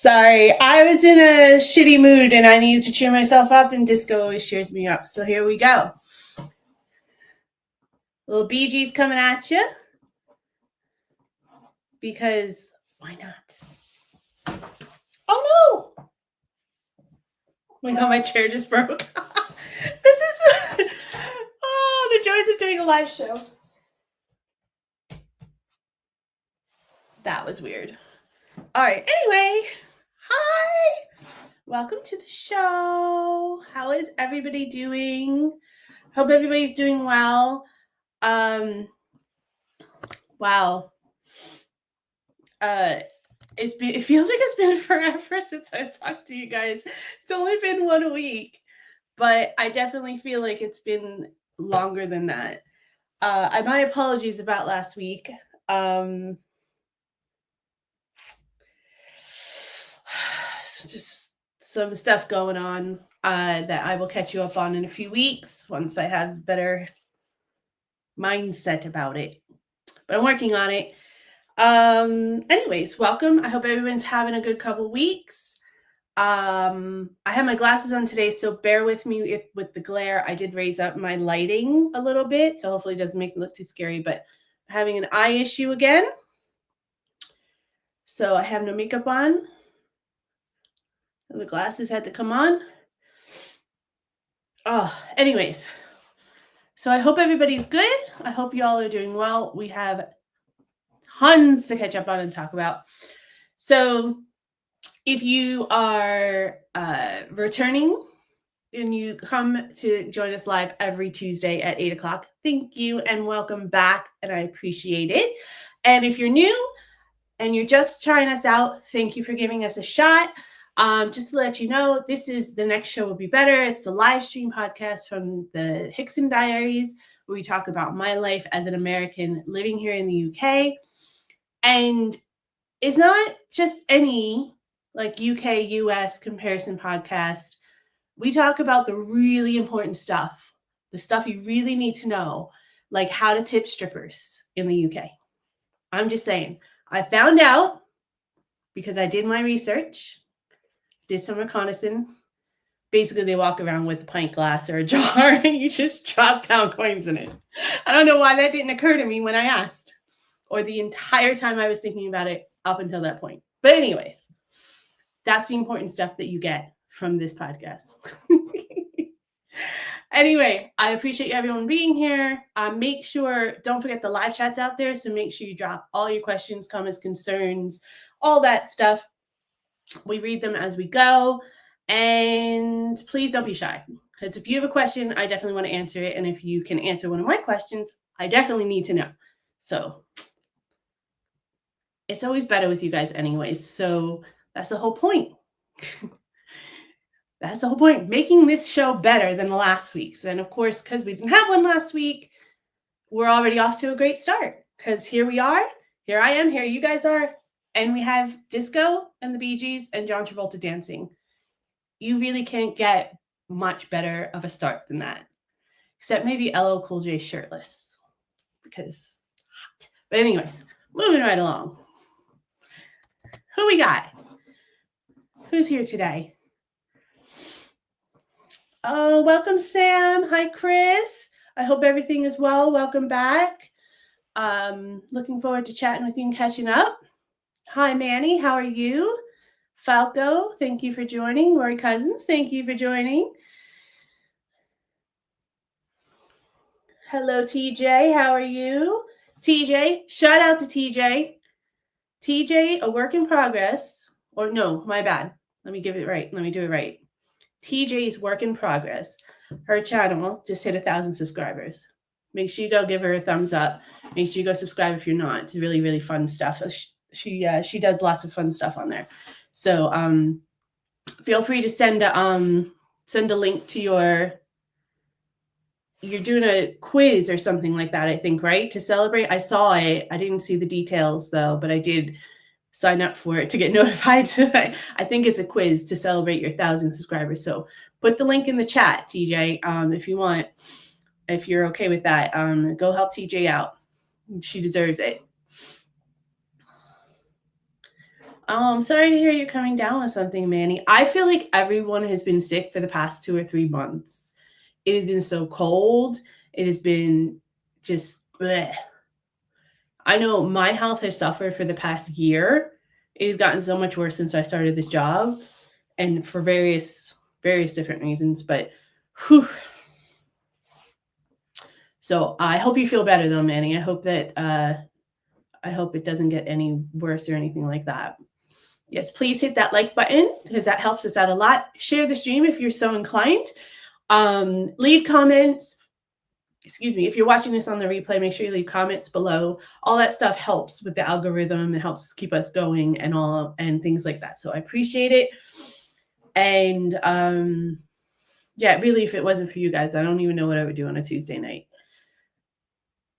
Sorry, I was in a shitty mood and I needed to cheer myself up, and disco always cheers me up. So here we go. Little Bee Gees coming at you. Because why not? Oh no! Oh my god, my chair just broke. This is the joys of doing a live show. That was weird. All right, anyway, hi. Welcome to the show. How is everybody doing? Hope everybody's doing well. Wow. It feels like it's been forever since I talked to you guys. It's only been 1 week, but I definitely feel like it's been longer than that. My apologies about last week. Just some stuff going on that I will catch you up on in a few weeks once I have better mindset about it. But I'm working on it. Anyways, welcome. I hope everyone's having a good couple weeks. I have my glasses on today, so bear with me with the glare. I did raise up my lighting a little bit, so hopefully it doesn't make it look too scary, but I'm having an eye issue again. So I have no makeup on. The glasses had to come on. Anyways. So I hope everybody's good. I hope you all are doing well. We have tons to catch up on and talk about. So if you are returning and you come to join us live every Tuesday at 8 o'clock, thank you and welcome back, and I appreciate it. And if you're new and you're just trying us out, thank you for giving us a shot. Just to let you know, the next show will be better. It's the live stream podcast from the Hickson Diaries, where we talk about my life as an American living here in the UK. And it's not just any like UK, US comparison podcast. We talk about the really important stuff, the stuff you really need to know, like how to tip strippers in the UK. I'm just saying, I found out because I did my research, did some reconnaissance. Basically, they walk around with a pint glass or a jar and you just drop pound coins in it. I don't know why that didn't occur to me when I asked, or the entire time I was thinking about it up until that point. But anyways, that's the important stuff that you get from this podcast. Anyway, I appreciate everyone being here. Don't forget the live chats out there. So make sure you drop all your questions, comments, concerns, all that stuff. We read them as we go. And please don't be shy. Because if you have a question, I definitely want to answer it. And if you can answer one of my questions, I definitely need to know. So it's always better with you guys anyways. So that's the whole point. That's the whole point, making this show better than the last week's. And of course, because we didn't have one last week, we're already off to a great start. Because here we are, here I am, here you guys are, and we have disco and the Bee Gees and John Travolta dancing. You really can't get much better of a start than that. Except maybe LL Cool J shirtless. Because hot. But anyways, moving right along. Who we got? Who's here today? Welcome, Sam. Hi, Chris. I hope everything is well. Welcome back. Looking forward to chatting with you and catching up. Hi, Manny. How are you? Falco, thank you for joining. Rory Cousins, thank you for joining. Hello, TJ. How are you? TJ, shout out to TJ. TJ, a work in progress. Or no, my bad. Let me do it right. TJ's work in progress. Her channel just hit 1,000 subscribers. Make sure you go give her a thumbs up. Make sure you go subscribe if you're not. It's really, really fun stuff. She does lots of fun stuff on there. So feel free to send a link to you're doing a quiz or something like that, I think, right? To celebrate. I saw it. I didn't see the details though, but I did sign up for it to get notified. I think it's a quiz to celebrate your 1,000 subscribers. So put the link in the chat, TJ, if you want, if you're okay with that. Go help TJ out. She deserves it. I'm sorry to hear you're coming down with something, Manny. I feel like everyone has been sick for the past 2 or 3 months. It has been so cold. It has been just bleh. I know my health has suffered for the past year. It has gotten so much worse since I started this job, and for various different reasons. But whew. So I hope you feel better though, Manny. I hope it doesn't get any worse or anything like that. Yes, please hit that like button because that helps us out a lot. Share the stream if you're so inclined. Leave comments. Excuse me. If you're watching this on the replay, make sure you leave comments below. All that stuff helps with the algorithm. It helps keep us going and things like that. So I appreciate it. And yeah, really, if it wasn't for you guys, I don't even know what I would do on a Tuesday night.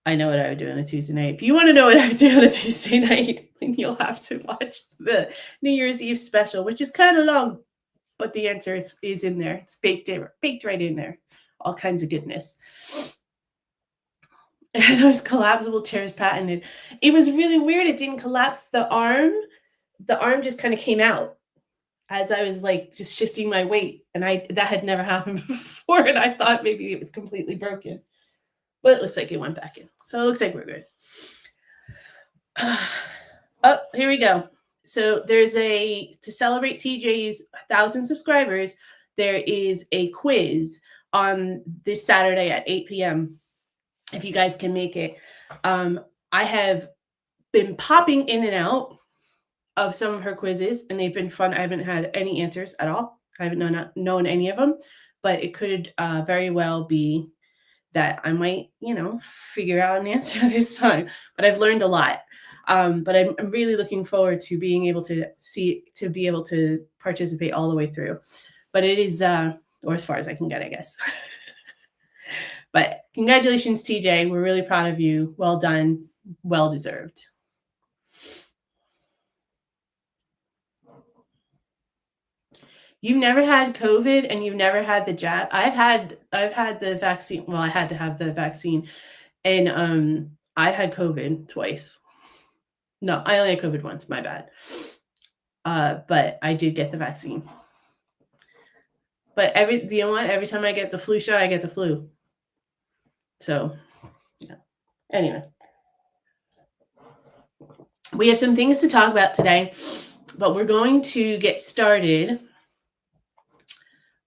I know what I would do on a Tuesday night. If you want to know what I would do on a Tuesday night, then you'll have to watch the New Year's Eve special, which is kind of long, but the answer is in there. It's baked right in there. All kinds of goodness. Those collapsible chairs patented. It was really weird. It didn't collapse the arm. The arm just kind of came out as I was like just shifting my weight, and that had never happened before, and I thought maybe it was completely broken. But it looks like it went back in. So it looks like we're good. Oh, here we go. So there's to celebrate TJ's 1,000 subscribers, there is a quiz on this Saturday at 8 p.m. if you guys can make it. I have been popping in and out of some of her quizzes, and they've been fun. I haven't had any answers at all. I haven't known any of them, but it could very well be that I might, figure out an answer this time. But I've learned a lot. But I'm really looking forward to being able to be able to participate all the way through. But it is, or as far as I can get, I guess. But congratulations, TJ. We're really proud of you. Well done. Well deserved. You've never had COVID and you've never had the jab. I've had the vaccine. Well, I had to have the vaccine, and I've had COVID twice. No, I only had COVID once. My bad. But I did get the vaccine. But every time I get the flu shot, I get the flu. So, yeah. Anyway, we have some things to talk about today, but we're going to get started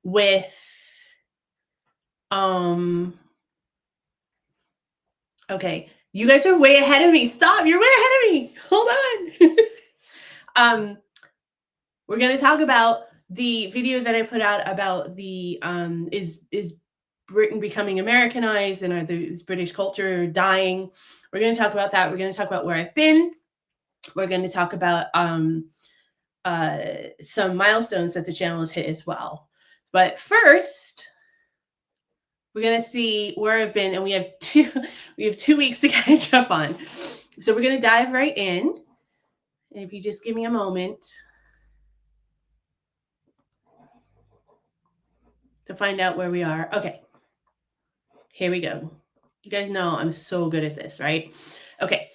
with okay, you guys are way ahead of me. Stop, you're way ahead of me. Hold on. We're going to talk about the video that I put out about the is Britain becoming Americanized and is British culture dying. We're going to talk about that. We're going to talk about where I've been. We're going to talk about some milestones that the channel has hit as well. But first, we're going to see where I've been, and we have 2 weeks to catch up on. So we're going to dive right in. And if you just give me a moment to find out where we are. Okay. Here we go. You guys know I'm so good at this, right? Okay.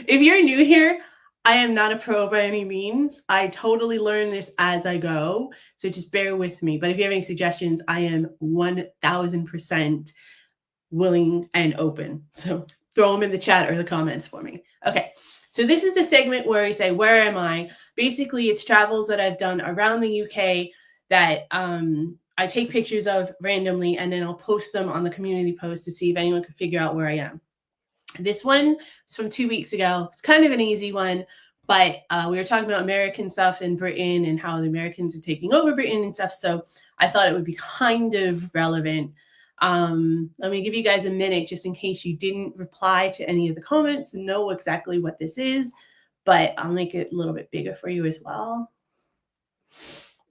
If you're new here, I am not a pro by any means. I totally learn this as I go. So just bear with me. But if you have any suggestions, I am 1,000% willing and open. So throw them in the chat or the comments for me. Okay. So this is the segment where I say, where am I? Basically, it's travels that I've done around the UK that I take pictures of randomly, and then I'll post them on the community post to see if anyone can figure out where I am. This one is from 2 weeks ago. It's kind of an easy one, but we were talking about American stuff in Britain and how the Americans are taking over Britain and stuff. So I thought it would be kind of relevant. Let me give you guys a minute just in case you didn't reply to any of the comments and know exactly what this is, but I'll make it a little bit bigger for you as well.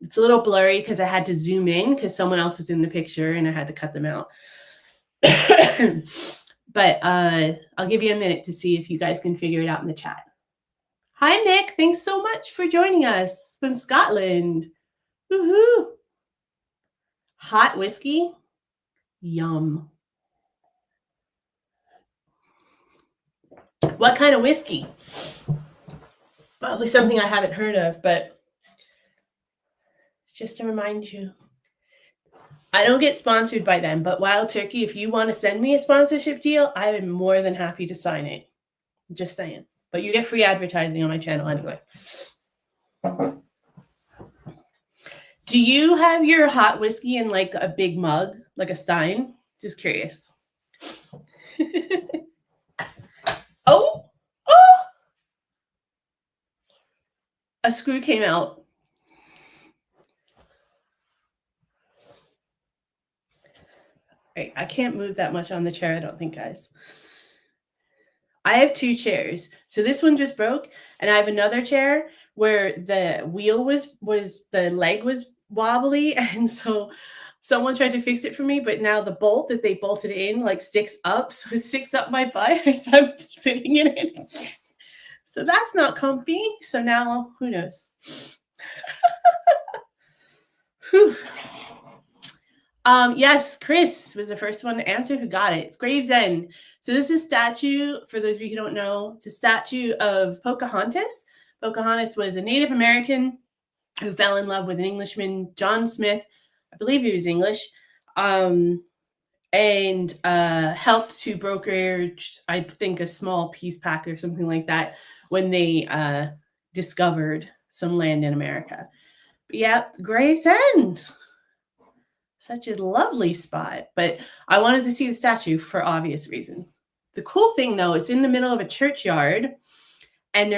It's a little blurry because I had to zoom in because someone else was in the picture and I had to cut them out. But I'll give you a minute to see if you guys can figure it out in the chat. Hi, Mick. Thanks so much for joining us from Scotland. Woohoo! Hot whiskey? Yum. What kind of whiskey? Probably something I haven't heard of, but just to remind you, I don't get sponsored by them, but Wild Turkey, if you want to send me a sponsorship deal, I am more than happy to sign it. Just saying. But you get free advertising on my channel anyway. Do you have your hot whiskey in like a big mug, like a stein? Just curious. Oh! A screw came out. Right, I can't move that much on the chair, I don't think, guys. I have 2 chairs. So this one just broke, and I have another chair where the wheel was the leg was wobbly, and so someone tried to fix it for me, but now the bolt that they bolted in like sticks up, so it sticks up my butt as I'm sitting in it. So that's not comfy. So now who knows? Whew. Yes, Chris was the first one to answer who got it. It's Gravesend. So this is a statue, for those of you who don't know, it's a statue of Pocahontas. Pocahontas was a Native American who fell in love with an Englishman, John Smith. I believe he was English. And helped to broker, I think, a small peace pact or something like that when they discovered some land in America. But yeah, Gravesend. Such a lovely spot, but I wanted to see the statue for obvious reasons. The cool thing, though, it's in the middle of a churchyard, and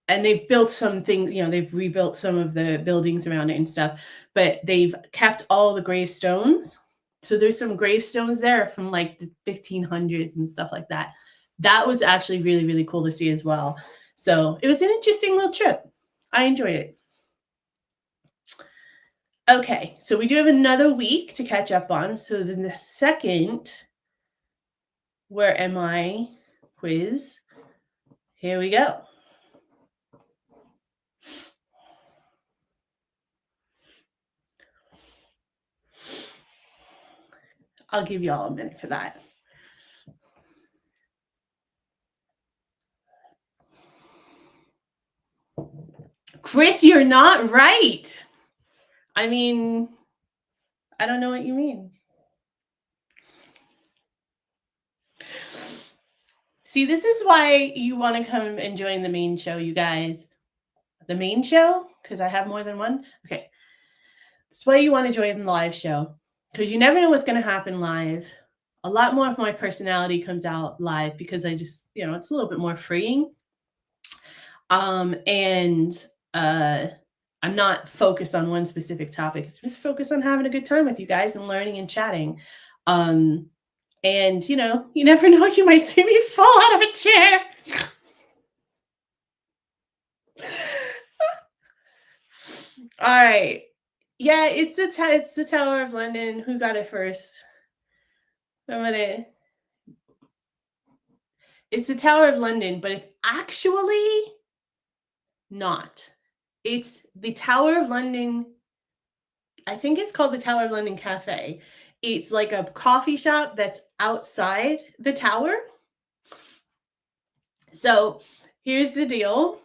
they've built some things, they've rebuilt some of the buildings around it and stuff, but they've kept all the gravestones. So there's some gravestones there from like the 1500s and stuff like that. That was actually really, really cool to see as well. So it was an interesting little trip. I enjoyed it. Okay, so we do have another week to catch up on. So then the second Where Am I quiz. Here we go. I'll give you all a minute for that. Chris, you're not right. I mean, I don't know what you mean. See, this is why you want to come and join the main show, you guys. The main show? Because I have more than one? Okay. That's why you want to join the live show. Because you never know what's going to happen live. A lot more of my personality comes out live because I just, it's a little bit more freeing. And I'm not focused on one specific topic. It's just focused on having a good time with you guys and learning and chatting. And, you never know, you might see me fall out of a chair. All right. Yeah, it's the Tower of London. Who got it first? It's the Tower of London, but it's actually not. It's the Tower of London. I think it's called the Tower of London Cafe. It's like a coffee shop that's outside the tower. So here's the deal.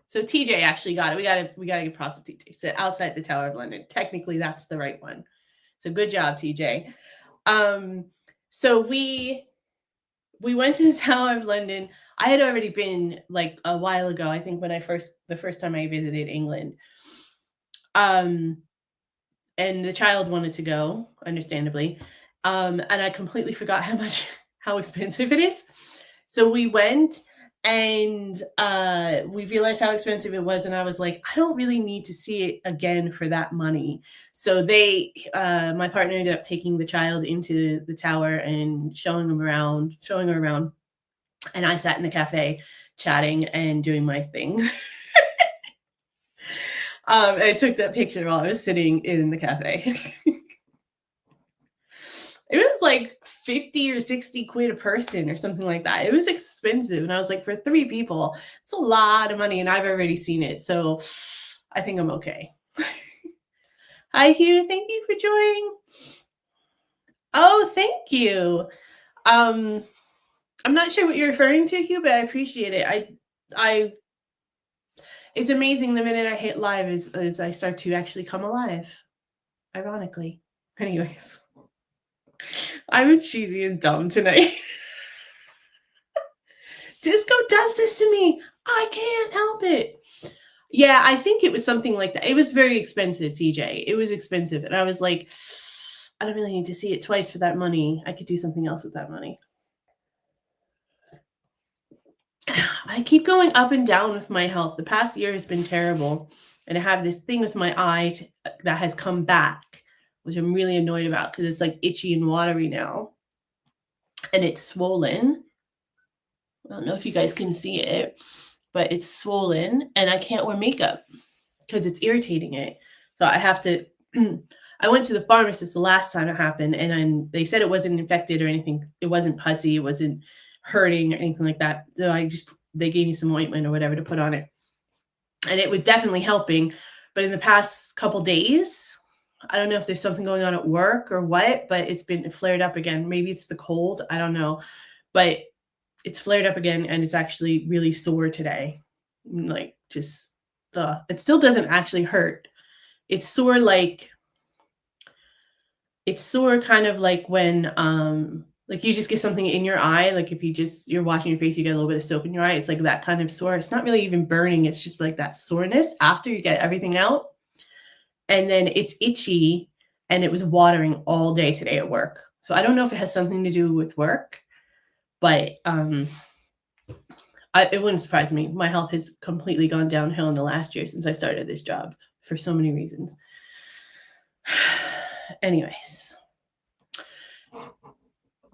So TJ actually got it. We gotta give props to TJ. So outside the Tower of London. Technically, that's the right one. So good job, TJ. So we went to the Tower of London. I had already been like a while ago, I think, when the first time I visited England. And the child wanted to go, understandably. And I completely forgot how expensive it is. So we went and we realized how expensive it was. And I was like, I don't really need to see it again for that money. So my partner ended up taking the child into the tower and showing her around. And I sat in the cafe chatting and doing my thing. I took that picture while I was sitting in the cafe. It was like 50 or 60 quid a person or something like that. It was expensive. And I was like, for 3 people, it's a lot of money. And I've already seen it. So I think I'm okay. Hi, Hugh. Thank you for joining. Oh, thank you. I'm not sure what you're referring to, Hugh, but I appreciate it. It's amazing the minute I hit live is I start to actually come alive, ironically. Anyways, I'm cheesy and dumb tonight. Disco does this to me. I can't help it. Yeah, I think it was something like that. It was very expensive, TJ. It was expensive. And I was like, I don't really need to see it twice for that money. I could do something else with that money. I keep going up and down with my health. The past year has been terrible. And I have this thing with my eye that has come back, which I'm really annoyed about because it's like itchy and watery now. And it's swollen. I don't know if you guys can see it, but it's swollen and I can't wear makeup because it's irritating it. So I have to, I went to the pharmacist the last time it happened and they said it wasn't infected or anything. It wasn't pussy. It wasn't hurting or anything like that. So they gave me some ointment or whatever to put on it. And it was definitely helping. But in the past couple days, I don't know if there's something going on at work or what, but it's been flared up again. Maybe it's the cold. I don't know. But it's flared up again and it's actually really sore today. Like just, it still doesn't actually hurt. It's sore kind of like when, like you just get something in your eye. Like if you're washing your face, you get a little bit of soap in your eye. It's like that kind of sore. It's not really even burning. It's just like that soreness after you get everything out. And then it's itchy and it was watering all day today at work. So I don't know if it has something to do with work, but it wouldn't surprise me. My health has completely gone downhill in the last year since I started this job for so many reasons. Anyways,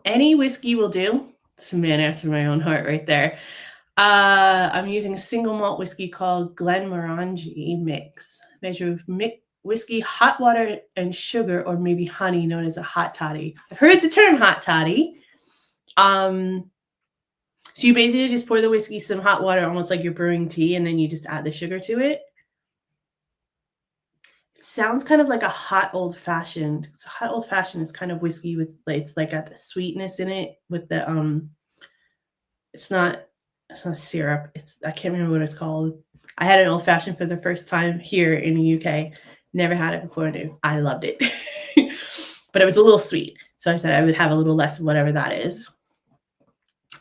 any whiskey will do. It's a man after my own heart right there. I'm using a single malt whiskey called Glenmorangie Mix. Measure of whiskey, hot water, and sugar, or maybe honey, known as a hot toddy. I've heard the term hot toddy. So you basically just pour the whiskey, some hot water, almost like you're brewing tea, and then you just add the sugar to it. It sounds kind of like a hot old fashioned. So hot old fashioned is kind of whiskey with it's like got the sweetness in it with the it's not syrup. I can't remember what it's called. I had an old fashioned for the first time here in the UK. Never had it before. And I loved it, but it was a little sweet. So I said I would have a little less of whatever that is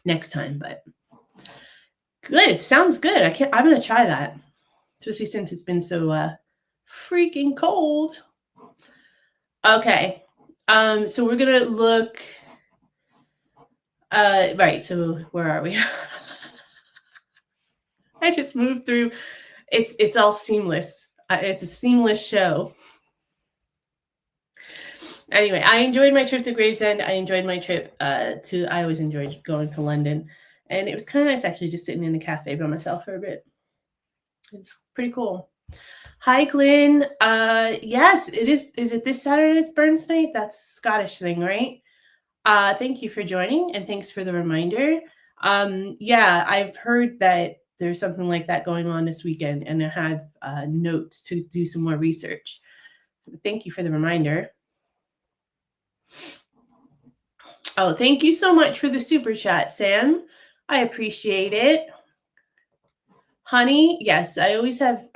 next time, but good. Sounds good. I'm going to try that, especially since it's been so freaking cold. Okay. So we're going to look, right. So where are we? I just moved through. It's all seamless. It's a seamless show. Anyway, I enjoyed my trip to Gravesend. I enjoyed my trip I always enjoyed going to London. And it was kind of nice actually just sitting in the cafe by myself for a bit. It's pretty cool. Hi, Glenn. Yes, it is. Is it this Saturday's Burns Night? That's a Scottish thing, right? Thank you for joining and thanks for the reminder. Yeah, I've heard that there's something like that going on this weekend and I have notes to do some more research. Thank you for the reminder. Oh, thank you so much for the super chat, Sam. I appreciate it. Honey, yes, I always have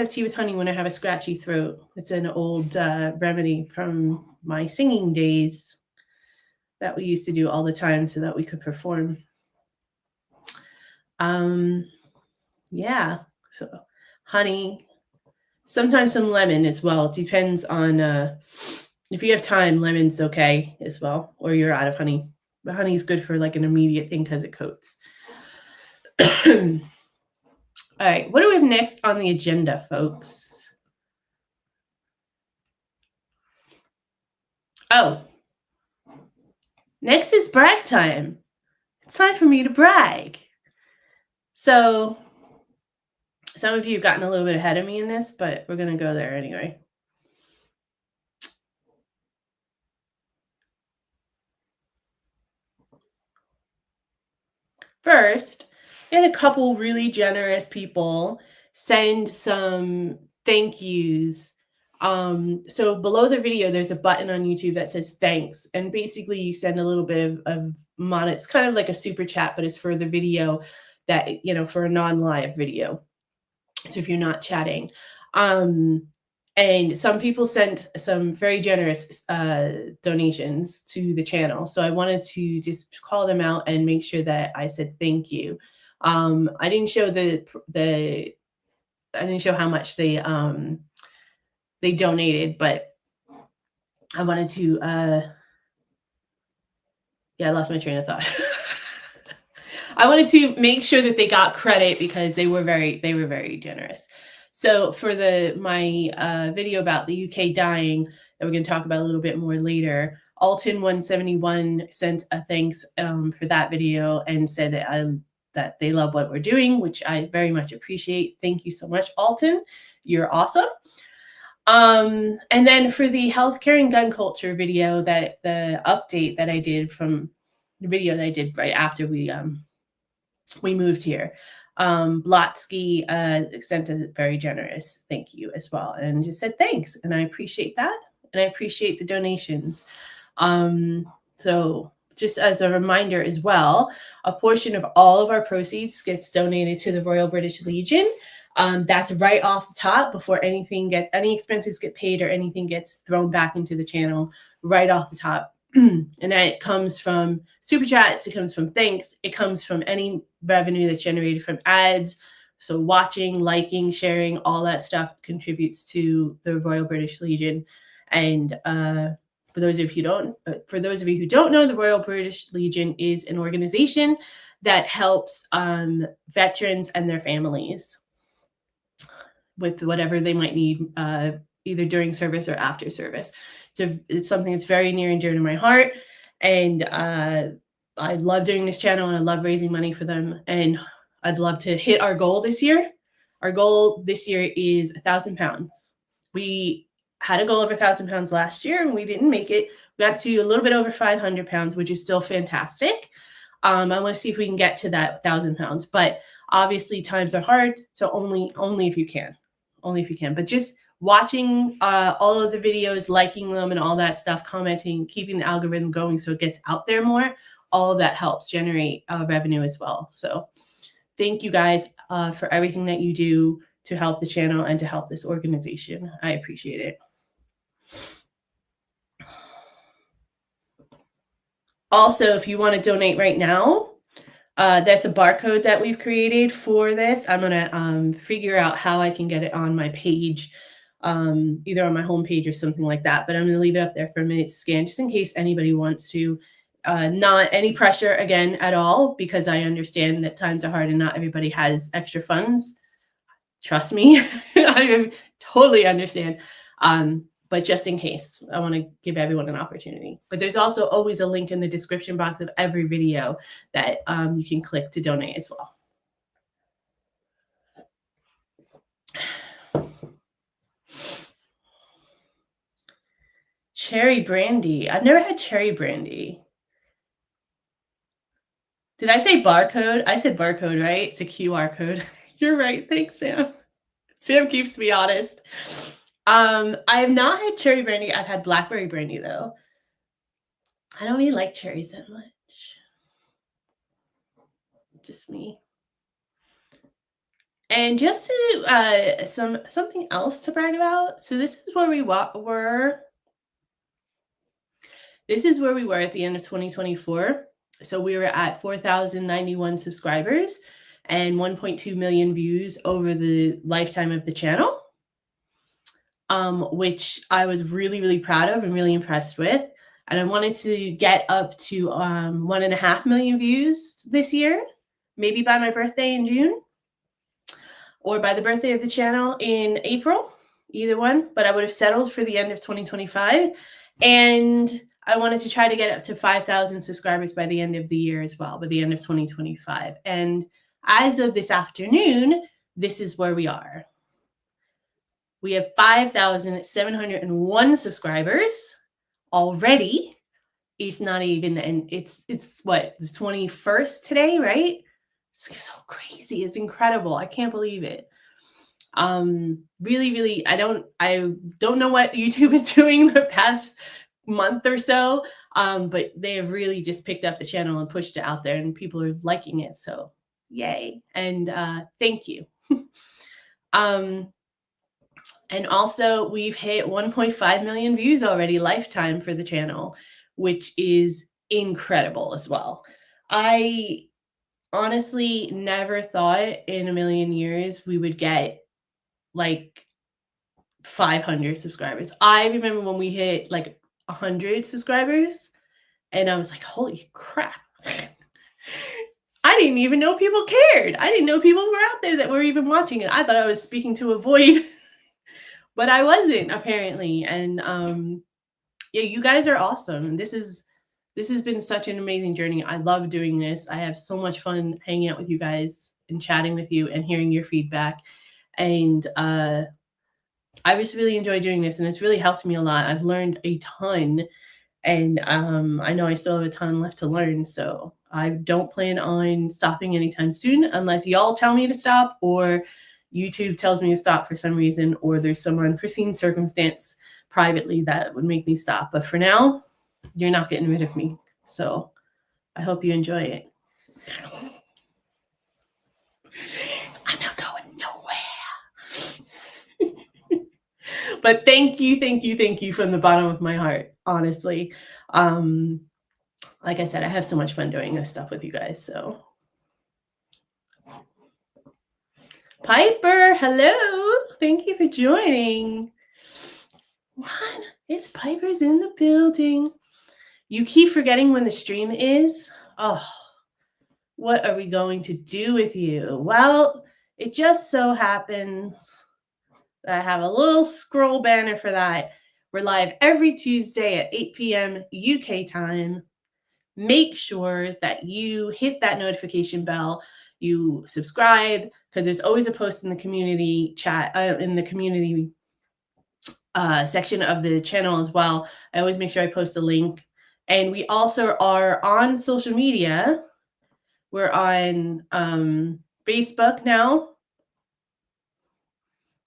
tea with honey when I have a scratchy throat. It's an old remedy from my singing days that we used to do all the time so that we could perform. Yeah, so honey, sometimes some lemon as well. It depends on if you have time, lemon's okay as well, or you're out of honey. But honey is good for like an immediate thing because it coats. All right, what do we have next on the agenda, folks? Oh, next is brag time. It's time for me to brag. So some of you have gotten a little bit ahead of me in this, but we're going to go there anyway. First, I had a couple really generous people send some thank yous. So below the video, there's a button on YouTube that says thanks. And basically you send a little bit of It's kind of like a super chat, but it's for the video that, for a non-live video. So if you're not chatting. And some people sent some very generous donations to the channel. So I wanted to just call them out and make sure that I said thank you. I didn't show I didn't show how much they donated, but I wanted to I lost my train of thought. I wanted to make sure that they got credit because they were very generous. So for my video about the UK dying that we're going to talk about a little bit more later, Alton171 sent a thanks for that video and said that they love what we're doing, which I very much appreciate. Thank you so much, Alton. You're awesome. And then for the healthcare and gun culture video, that the update that I did from the video that I did right after we moved here, Blotsky sent a very generous thank you as well, and just said thanks, and I appreciate that, and I appreciate the donations. So just as a reminder as well, a portion of all of our proceeds gets donated to the Royal British Legion. That's right off the top before any expenses get paid or anything gets thrown back into the channel, right off the top. And that comes from super chats, it comes from thanks, it comes from any revenue that's generated from ads. So watching, liking, sharing, all that stuff contributes to the Royal British Legion. And for those of you who don't know, the Royal British Legion is an organization that helps veterans and their families with whatever they might need, either during service or after service. So it's something that's very near and dear to my heart. And I love doing this channel, and I love raising money for them. And I'd love to hit our goal this year. Our goal this year is £1,000. We had a goal of £1,000 last year, and we didn't make it. We got to a little bit over £500, which is still fantastic. I want to see if we can get to that £1,000, but obviously times are hard. So only if you can. Only if you can. But just watching all of the videos, liking them and all that stuff, commenting, keeping the algorithm going so it gets out there more, all of that helps generate revenue as well. So thank you guys for everything that you do to help the channel and to help this organization. I appreciate it. Also, if you want to donate right now, that's a barcode that we've created for this. I'm going to figure out how I can get it on my page, either on my homepage or something like that. But I'm going to leave it up there for a minute to scan, just in case anybody wants to. Not any pressure, again, at all, because I understand that times are hard and not everybody has extra funds. Trust me, I totally understand. But just in case, I want to give everyone an opportunity. But there's also always a link in the description box of every video that you can click to donate as well. Cherry brandy. I've never had cherry brandy. Did I say barcode? I said barcode, right? It's a QR code. You're right. Thanks, Sam. Sam keeps me honest. I have not had cherry brandy. I've had blackberry brandy, though. I don't really like cherries that much. Just me. And just to something else to brag about. So this is where we were. This is where we were at the end of 2024. So we were at 4,091 subscribers and 1.2 million views over the lifetime of the channel, which I was really, really proud of and really impressed with. And I wanted to get up to 1.5 million views this year, maybe by my birthday in June or by the birthday of the channel in April, either one. But I would have settled for the end of 2025. And I wanted to try to get up to 5,000 subscribers by the end of the year as well, by the end of 2025. And as of this afternoon, this is where we are. We have 5,701 subscribers already. It's not even, and it's what, the 21st today, right? It's so crazy. It's incredible. I can't believe it. Really, really, I don't know what YouTube is doing the past month or so. But they have really just picked up the channel and pushed it out there, and people are liking it. So yay. And thank you. um, and also, we've hit 1.5 million views already lifetime for the channel, which is incredible as well. I honestly never thought in a million years we would get like 500 subscribers. I remember when we hit like 100 subscribers, and I was like, holy crap. I didn't even know people cared. I didn't know people were out there that were even watching it. I thought I was speaking to a void, but I wasn't apparently. And yeah, you guys are awesome. This has been such an amazing journey. I love doing this. I have so much fun hanging out with you guys and chatting with you and hearing your feedback. And I just really enjoy doing this, and it's really helped me a lot. I've learned a ton, and I know I still have a ton left to learn. So I don't plan on stopping anytime soon unless y'all tell me to stop, or YouTube tells me to stop for some reason, or there's some unforeseen circumstance privately that would make me stop. But for now, you're not getting rid of me. So I hope you enjoy it. I'm not going nowhere. But thank you from the bottom of my heart, honestly. Like I said, I have so much fun doing this stuff with you guys. So Piper, hello. Thank you for joining. What? It's Piper's in the building. You keep forgetting when the stream is. Oh, what are we going to do with you? Well, it just so happens that I have a little scroll banner for that. We're live every Tuesday at 8 p.m. UK time. Make sure that you hit that notification bell, you subscribe, because there's always a post in the community chat, in the community section of the channel as well. I always make sure I post a link. And we also are on social media. We're on Facebook now.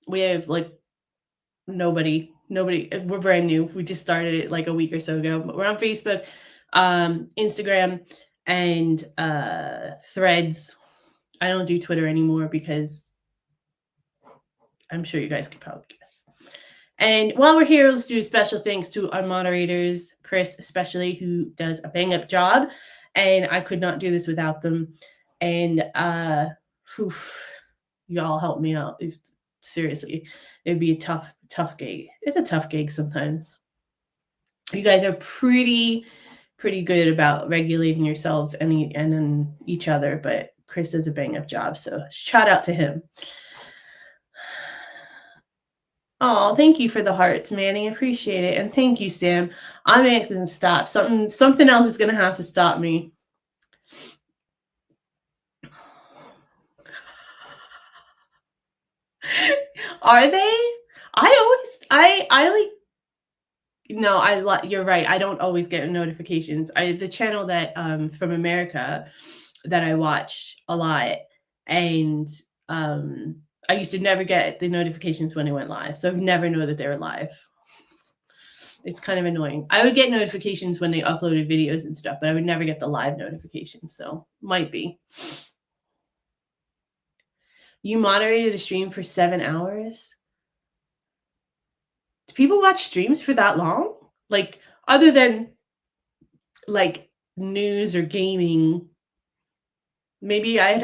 We have like nobody, we're brand new. We just started it like a week or so ago, but we're on Facebook, Instagram, and Threads. I don't do Twitter anymore because I'm sure you guys could probably guess. And while we're here, let's do a special thanks to our moderators, Chris especially, who does a bang up job, and I could not do this without them. And y'all help me out. Seriously, it'd be a tough gig. It's a tough gig sometimes. You guys are pretty good about regulating yourselves and each other, but Chris does a bang up job, so shout out to him. Oh, thank you for the hearts, Manny. Appreciate it. And thank you, Sam. I'm going to stop. Something else is going to have to stop me. Are they? You're right. I don't always get notifications. The channel that from America that I watch a lot, and I used to never get the notifications when it went live. So I've never know that they were live. It's kind of annoying. I would get notifications when they uploaded videos and stuff, but I would never get the live notifications. So might be. You moderated a stream for 7 hours? Do people watch streams for that long? Like, other than like news or gaming, maybe I think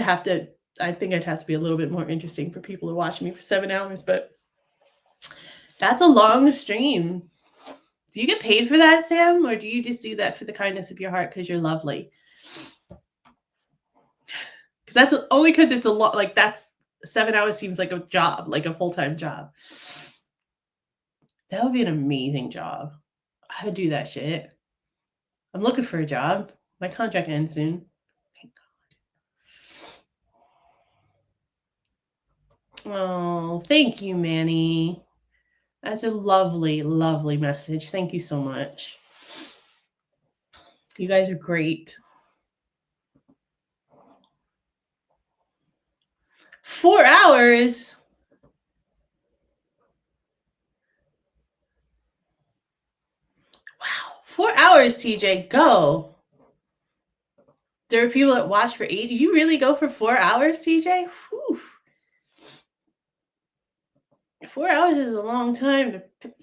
I'd have to be a little bit more interesting for people to watch me for 7 hours, but that's a long stream. Do you get paid for that, Sam? Or do you just do that for the kindness of your heart because you're lovely? Because that's only because it's a lot. Like, that's 7 hours seems like a job, like a full-time job. That would be an amazing job. I would do that shit. I'm looking for a job. My contract ends soon. Thank God. Oh, thank you, Manny. That's a lovely, lovely message. Thank you so much. You guys are great. 4 hours? Wow. hours, TJ, go. There are people that watch for 8. You really go for 4 hours, TJ? Whew. 4 hours is a long time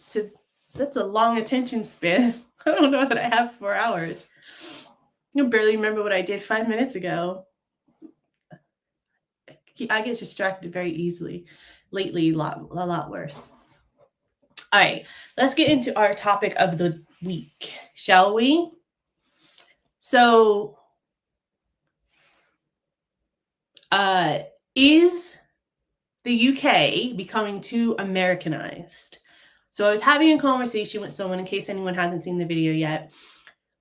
to that's a long attention span. I don't know that I have 4 hours. I barely remember what I did 5 minutes ago. I get distracted very easily. Lately, a lot worse. All right, let's get into our topic of the week, shall we? So, is the UK becoming too Americanized? So I was having a conversation with someone, in case anyone hasn't seen the video yet.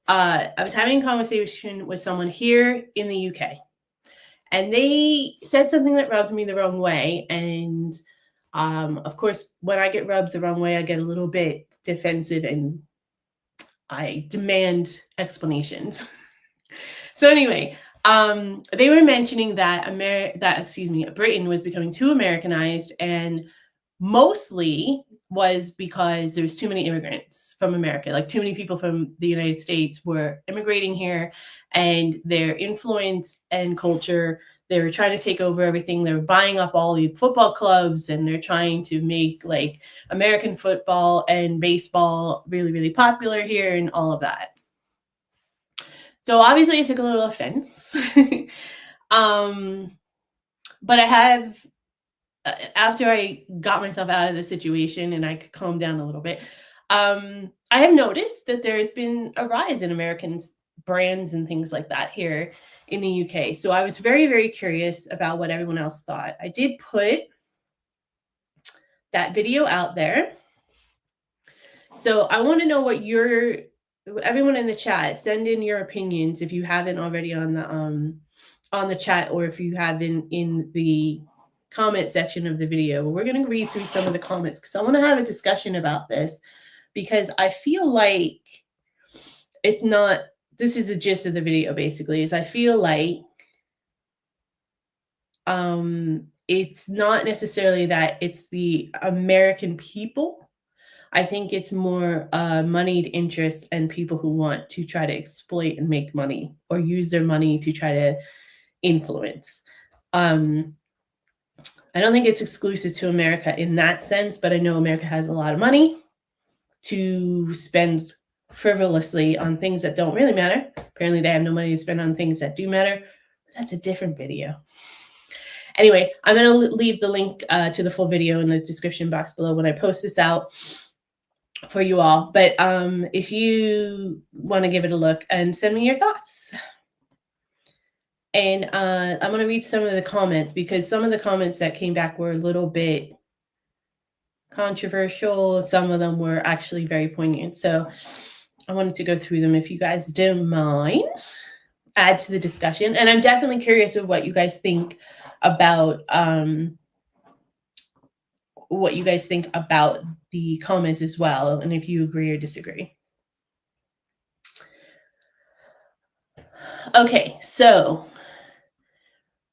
I was having a conversation with someone here in the UK, and they said something that rubbed me the wrong way. And of course, when I get rubbed the wrong way, I get a little bit defensive and I demand explanations. So anyway, they were mentioning that Britain was becoming too Americanized, and mostly was because there's too many immigrants from America. Like, too many people from the United States were immigrating here, and their influence and culture, they were trying to take over everything. They were buying up all the football clubs, and they're trying to make like American football and baseball really, really popular here and all of that. So obviously I took a little offense. But I have, after I got myself out of the situation and I could calm down a little bit, I have noticed that there's been a rise in American brands and things like that here in the UK. So I was very, very curious about what everyone else thought. I did put that video out there. So I want to know what everyone in the chat, send in your opinions if you haven't already on the chat, or if you haven't in the comment section of the video. We're going to read through some of the comments because I want to have a discussion about this, because I feel like this is the gist of the video basically, is I feel like it's not necessarily that it's the American people. I think it's more moneyed interests and people who want to try to exploit and make money, or use their money to try to influence. I don't think it's exclusive to America in that sense, but I know America has a lot of money to spend frivolously on things that don't really matter. Apparently they have no money to spend on things that do matter. But that's a different video. Anyway, I'm going to leave the link to the full video in the description box below when I post this out for you all. But if you want to give it a look and send me your thoughts. And I'm going to read some of the comments, because some of the comments that came back were a little bit controversial. Some of them were actually very poignant. So I wanted to go through them, if you guys don't mind, add to the discussion. And I'm definitely curious of what you guys think about the comments as well, and if you agree or disagree. Okay, so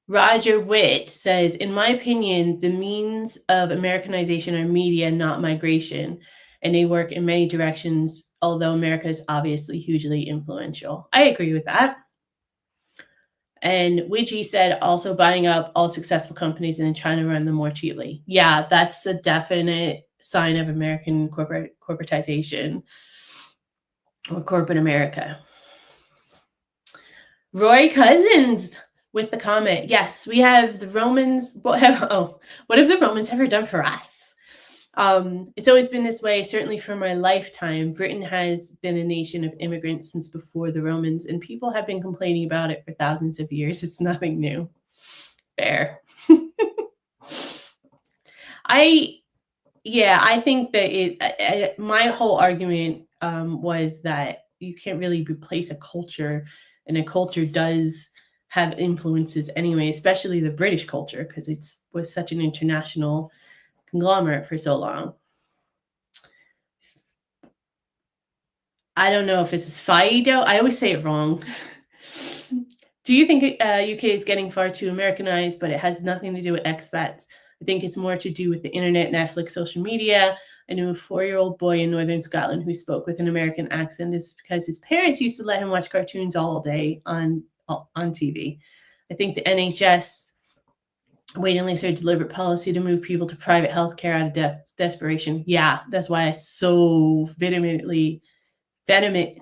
Roger Witt says, in my opinion, the means of Americanization are media, not migration, and they work in many directions, although America is obviously hugely influential. I agree with that. And Widgie said, also buying up all successful companies and then trying to run them more cheaply. Yeah, that's a definite sign of American corporatization, or corporate America. Roy Cousins with the comment, yes, we have the Romans. What have the Romans ever done for us? It's always been this way, certainly for my lifetime. Britain has been a nation of immigrants since before the Romans, and people have been complaining about it for thousands of years. It's nothing new. Fair. I think that my whole argument was that you can't really replace a culture, and a culture does have influences anyway, especially the British culture, because it was such an international conglomerate for so long. I don't know if it's Fido. I always say it wrong. Do you think UK is getting far too Americanized, but it has nothing to do with expats? I think it's more to do with the internet, Netflix, social media. I knew a 4-year-old boy in northern Scotland who spoke with an American accent. This is because his parents used to let him watch cartoons all day on TV. I think the NHS waiting lists are a deliberate policy to move people to private health care out of desperation. Yeah, that's why I so vehemently that's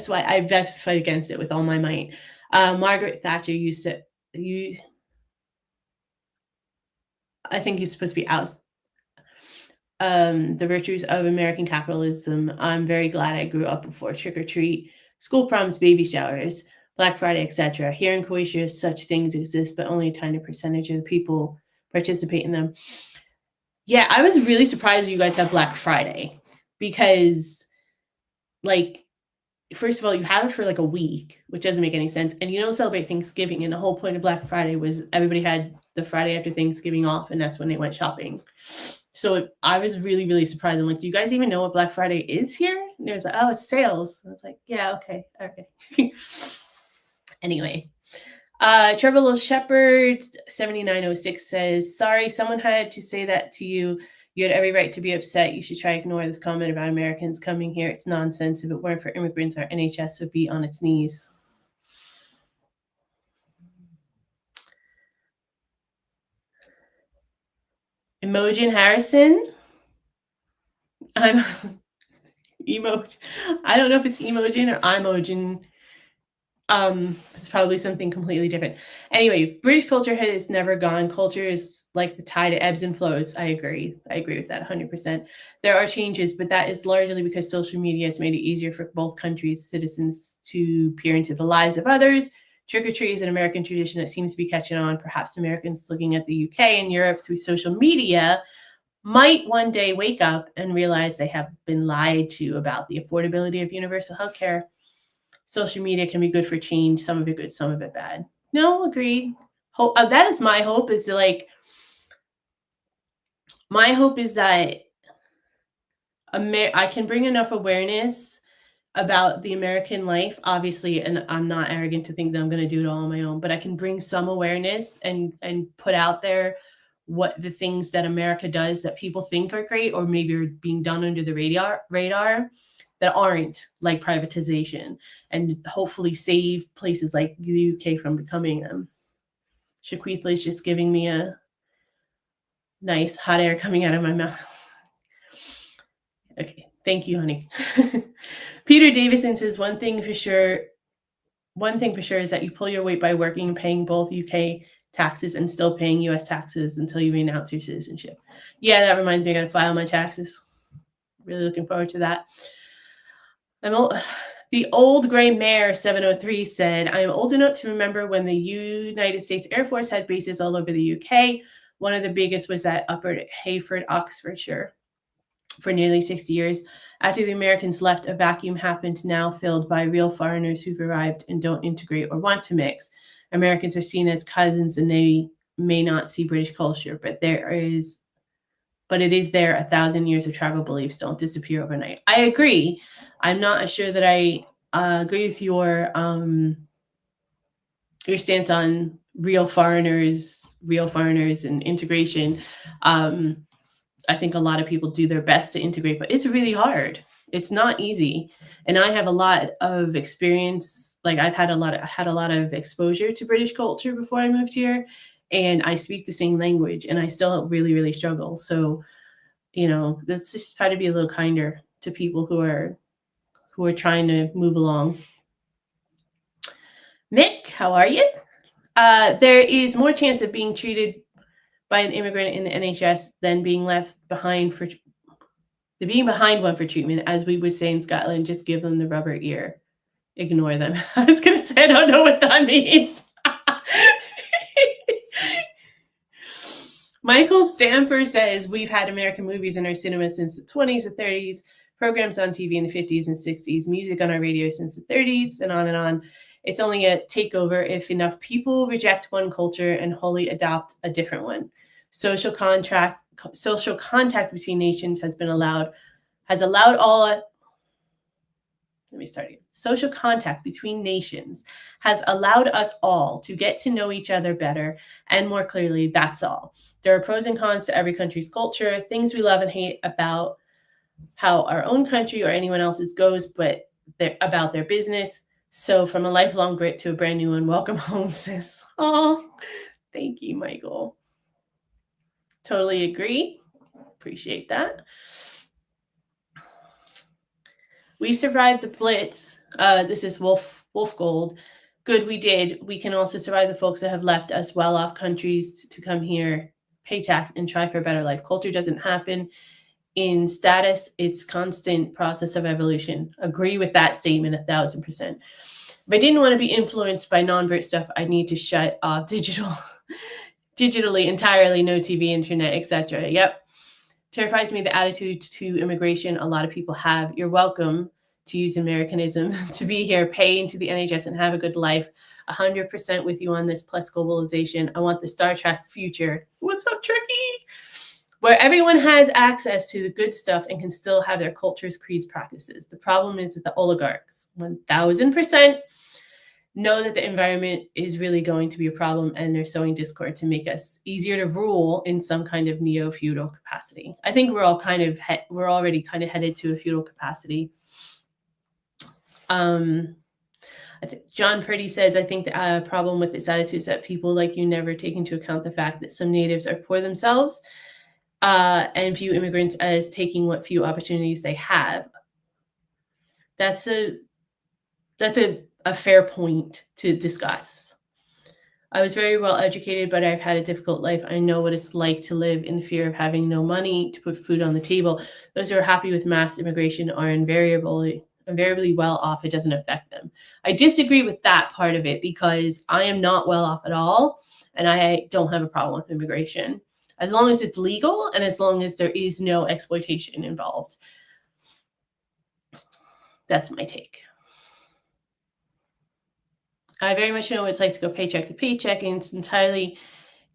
why I fight against it with all my might. Margaret Thatcher I think it's supposed to be out. The virtues of American capitalism. I'm very glad I grew up before trick or treat, school proms, baby showers, Black Friday, etc. Here in Croatia, such things exist, but only a tiny percentage of the people participate in them. Yeah, I was really surprised you guys have Black Friday because, like, first of all, you have it for like a week, which doesn't make any sense. And you don't celebrate Thanksgiving. And the whole point of Black Friday was everybody had the Friday after Thanksgiving off, and that's when they went shopping. So I was really, really surprised. I'm like, do you guys even know what Black Friday is here? And there's like, oh, it's sales. And I was like, yeah, okay. Anyway, Trevor Little Shepherd 7906 says, sorry, someone had to say that to you. You had every right to be upset. You should try to ignore this comment about Americans coming here. It's nonsense. If it weren't for immigrants, our NHS would be on its knees. Imogen Harrison. I'm Emoji. I don't know if it's Imogen or Imogen. It's probably something completely different. Anyway, British culture has never gone. Culture is like the tide, it ebbs and flows. I agree with that 100%. There are changes, but that is largely because social media has made it easier for both countries' citizens to peer into the lives of others. Trick-or-treat is an American tradition that seems to be catching on. Perhaps Americans looking at the UK and Europe through social media might one day wake up and realize they have been lied to about the affordability of universal healthcare. Social media can be good for change. Some of it good, some of it bad. No, agreed. That is my hope. Is like my hope is that I can bring enough awareness about the American life, obviously, and I'm not arrogant to think that I'm going to do it all on my own, but I can bring some awareness and put out there what the things that America does that people think are great or maybe are being done under the radar that aren't, like privatization, and hopefully save places like the UK from becoming Shaquitha is just giving me a nice hot air coming out of my mouth. Okay, thank you, honey. Peter Davison says one thing for sure is that you pull your weight by working and paying both UK taxes and still paying US taxes until you renounce your citizenship. Yeah, that reminds me, I got to file my taxes. Really looking forward to that. The old gray mare 703 said, I am old enough to remember when the United States Air Force had bases all over the UK. One of the biggest was at Upper Hayford, Oxfordshire, for nearly 60 years. After the Americans left, a vacuum happened, now filled by real foreigners who've arrived and don't integrate or want to mix. Americans are seen as cousins and they may not see British culture, but it is there. 1,000 years of tribal beliefs don't disappear overnight. I agree. I'm not sure that I agree with your stance on real foreigners and integration. I think a lot of people do their best to integrate, but it's really hard. It's not easy. And I have a lot of experience. Like I've had a lot of exposure to British culture before I moved here, and I speak the same language and I still really, really struggle. So, let's just try to be a little kinder to people who are trying to move along. Mick, how are you? There is more chance of being treated by an immigrant in the NHS than being left behind one for treatment, as we would say in Scotland. Just give them the rubber ear, ignore them. I was gonna say I don't know what that means. Michael Stamper says we've had American movies in our cinema since the 20s and 30s, programs on TV in the 50s and 60s, music on our radio since the 30s, and on and on. It's only a takeover if enough people reject one culture and wholly adopt a different one. Social contact between nations has allowed all. let me start again. Social contact between nations has allowed us all to get to know each other better and more clearly. That's all. There are pros and cons to every country's culture, things we love and hate about how our own country or anyone else's goes, but they're about their business. So from a lifelong Brit to a brand new one, welcome home, sis. Oh, thank you, Michael. Totally agree. Appreciate that. We survived the Blitz. This is Wolf Gold. Good, we did. We can also survive the folks that have left us well-off countries to come here, pay tax, and try for a better life. Culture doesn't happen in status. It's constant process of evolution. Agree with that statement 1,000%. If I didn't want to be influenced by non-Brit stuff, I need to shut off digitally entirely, no TV, internet, etc. Yep. Terrifies me the attitude to immigration a lot of people have. You're welcome, to use Americanism, to be here, pay into the NHS and have a good life. 100% with you on this, plus globalization. I want the Star Trek future. What's up, Trekkie? Where everyone has access to the good stuff and can still have their cultures, creeds, practices. The problem is that the oligarchs, 1,000%, know that the environment is really going to be a problem, and they're sowing discord to make us easier to rule in some kind of neo-feudal capacity. I think we're all we're already kind of headed to a feudal capacity. I think John Purdy says, I think the problem with this attitude is that people like you never take into account the fact that some natives are poor themselves and view immigrants as taking what few opportunities they have. That's a fair point to discuss. I was very well educated, but I've had a difficult life. I know what it's like to live in fear of having no money to put food on the table. Those who are happy with mass immigration are invariably well off. It doesn't affect them. I disagree with that part of it because I am not well off at all, and I don't have a problem with immigration as long as it's legal and as long as there is no exploitation involved. That's my take. I very much know what it's like to go paycheck to paycheck, and it's entirely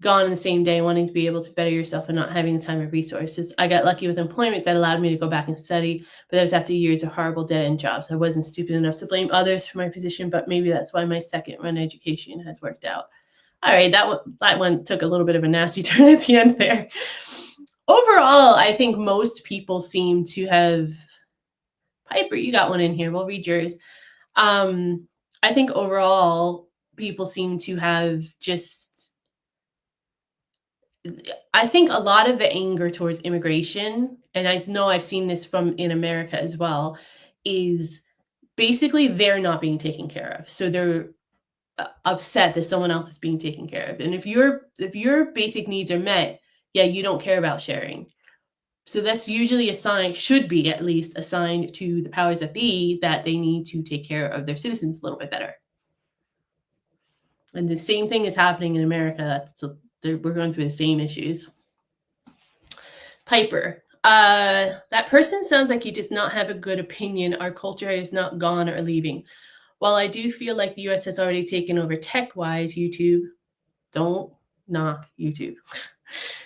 gone in the same day, wanting to be able to better yourself and not having the time or resources. I got lucky with employment that allowed me to go back and study, but that was after years of horrible dead-end jobs. I wasn't stupid enough to blame others for my position, but maybe that's why my second-run education has worked out. All right, that one took a little bit of a nasty turn at the end there. Overall, I think most people seem to have... Piper, you got one in here. We'll read yours. I think overall, people seem to have just... I think a lot of the anger towards immigration, and I know I've seen this in America as well, is basically they're not being taken care of. So they're upset that someone else is being taken care of. And if your basic needs are met, yeah, you don't care about sharing. So that's usually should be at least assigned to the powers that be, that they need to take care of their citizens a little bit better. And the same thing is happening in America. We're going through the same issues. Piper, that person sounds like he does not have a good opinion. Our culture is not gone or leaving. While I do feel like the US has already taken over tech-wise, YouTube, don't knock YouTube.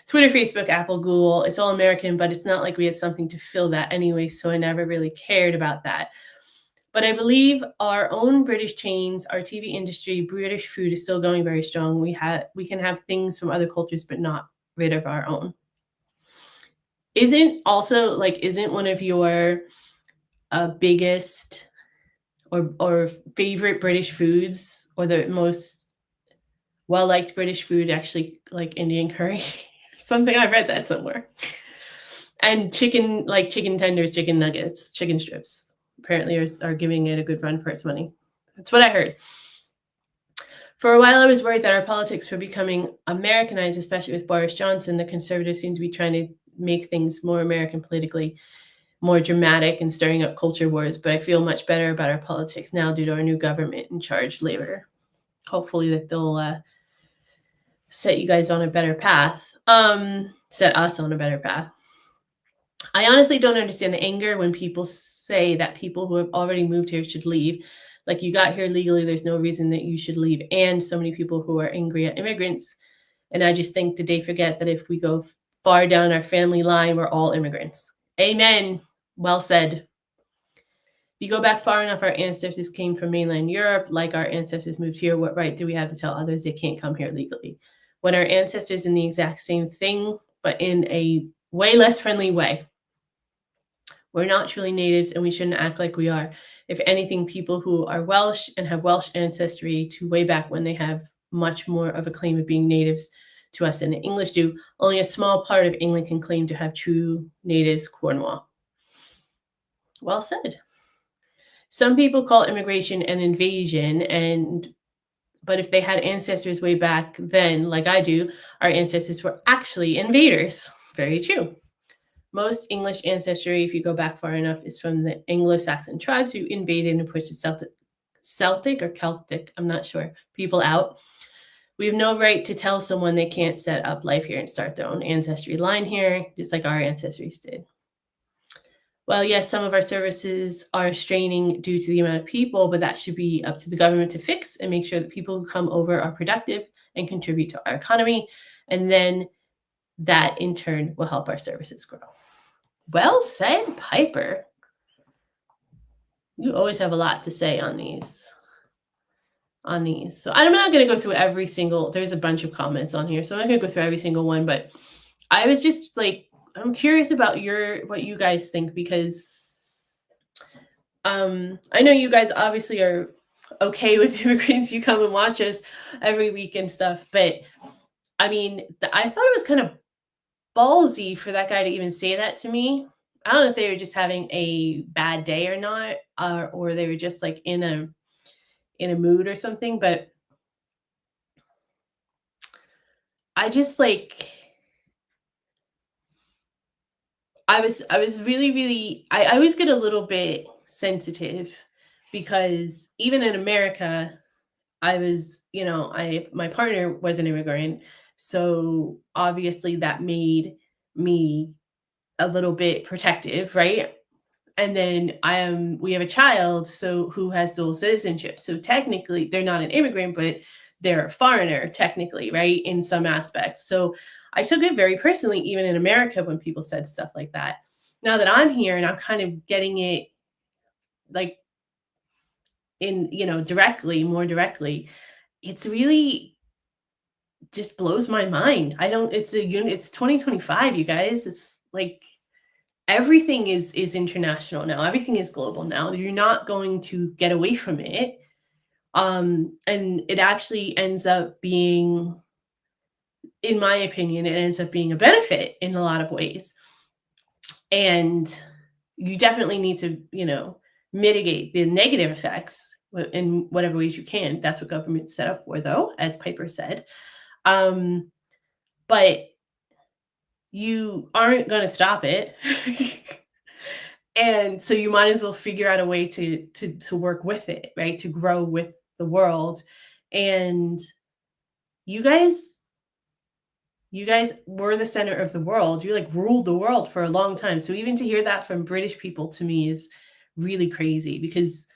Twitter, Facebook, Apple, Google, it's all American, but it's not like we had something to fill that anyway, so I never really cared about that. But I believe our own British chains, our TV industry, British food is still going very strong. We can have things from other cultures, but not rid of our own. Isn't one of your biggest or favorite British foods, or the most well-liked British food, actually like Indian curry? Something, I read that somewhere. And chicken tenders, chicken nuggets, chicken strips, apparently are giving it a good run for its money. That's what I heard. For a while, I was worried that our politics were becoming Americanized, especially with Boris Johnson. The conservatives seem to be trying to make things more American politically, more dramatic and stirring up culture wars. But I feel much better about our politics now due to our new government in charge, Labour. Hopefully that they'll set you guys on a better path. Set us on a better path. I honestly don't understand the anger when people say that people who have already moved here should leave. Like, you got here legally, there's no reason that you should leave. And so many people who are angry at immigrants. And I just think that they forget that if we go far down our family line, we're all immigrants. Amen. Well said. you go back far enough, our ancestors came from mainland Europe. Like our ancestors moved here, what right do we have to tell others they can't come here legally? When our ancestors in the exact same thing, but in a way less friendly way. We're not truly natives and we shouldn't act like we are. If anything, people who are Welsh and have Welsh ancestry to way back when, they have much more of a claim of being natives to us than the English do. Only a small part of England can claim to have true natives, Cornwall. Well said. Some people call immigration an invasion, but if they had ancestors way back then, like I do, our ancestors were actually invaders. Very true. Most English ancestry, if you go back far enough, is from the Anglo-Saxon tribes who invaded and pushed the Celtic or Celtic, I'm not sure, people out. We have no right to tell someone they can't set up life here and start their own ancestry line here, just like our ancestors did. Well, yes, some of our services are straining due to the amount of people, but that should be up to the government to fix and make sure that people who come over are productive and contribute to our economy. And then that in turn will help our services grow. Well said, Piper. You always have a lot to say on these. So I'm not going to go through every single, there's a bunch of comments on here, so I'm not going to go through every single one, but I was just like, I'm curious about what you guys think, because I know you guys obviously are okay with immigrants. You come and watch us every week and stuff, but I mean, I thought it was kind of ballsy for that guy to even say that to me. I don't know if they were just having a bad day or not, or they were just like in a mood or something, but I just like, I was really, I always get a little bit sensitive because even in America, I was, my partner was an immigrant. So obviously that made me a little bit protective, right? And then we have a child who has dual citizenship. So technically they're not an immigrant, but they're a foreigner technically, right? In some aspects. So I took it very personally, even in America, when people said stuff like that. Now that I'm here and I'm kind of getting it like more directly, it's really just blows my mind. It's 2025, you guys. It's like everything is international now. Everything is global now. You're not going to get away from it. And it actually ends up being, in my opinion, it ends up being a benefit in a lot of ways. And you definitely need to, mitigate the negative effects in whatever ways you can. That's what government's set up for, though, as Piper said. But you aren't going to stop it. And so you might as well figure out a way to work with it, right? To grow with the world. And you guys were the center of the world. You like ruled the world for a long time. So even to hear that from British people, to me, is really crazy, because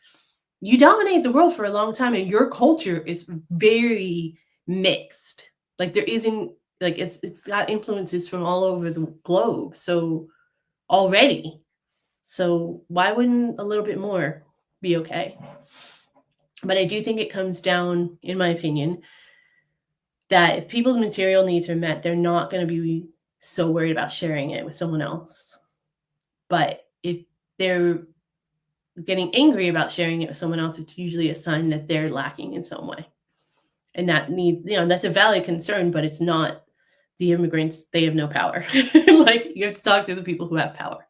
you dominated the world for a long time and your culture is very mixed. Like there isn't, like it's got influences from all over the globe. So already. So why wouldn't a little bit more be okay? But I do think it comes down, in my opinion, that if people's material needs are met, they're not going to be so worried about sharing it with someone else. But if they're getting angry about sharing it with someone else, it's usually a sign that they're lacking in some way. And that's a valid concern, but it's not the immigrants. They have no power. Like, you have to talk to the people who have power.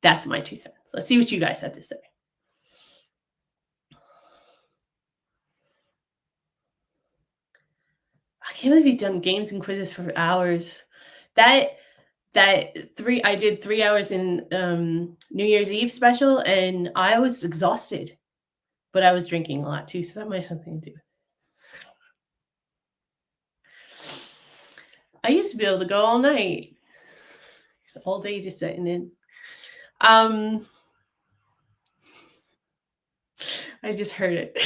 That's my 2 cents. Let's see what you guys have to say. I can't believe you've done games and quizzes for hours. I did 3 hours in New Year's Eve special, and I was exhausted, but I was drinking a lot too, so that might have something to do with it. I used to be able to go all night, all day just sitting in. I just heard it.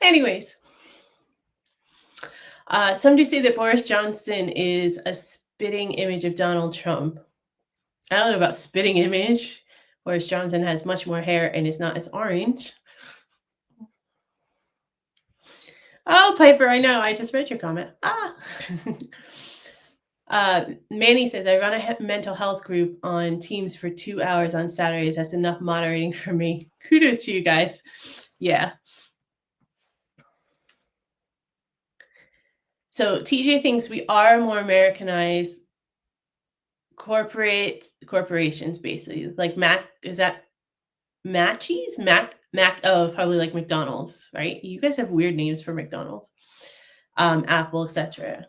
Anyways, some do say that Boris Johnson is a spitting image of Donald Trump. I don't know about spitting image, whereas Jonathan has much more hair and is not as orange. Oh, Piper, I know. I just read your comment. Ah. Manny says, I run a mental health group on Teams for 2 hours on Saturdays. That's enough moderating for me. Kudos to you guys. Yeah. So TJ thinks we are more Americanized corporations, basically. Like Mac, is that Matchies? Mac, oh, probably like McDonald's, right? You guys have weird names for McDonald's. Apple, etc.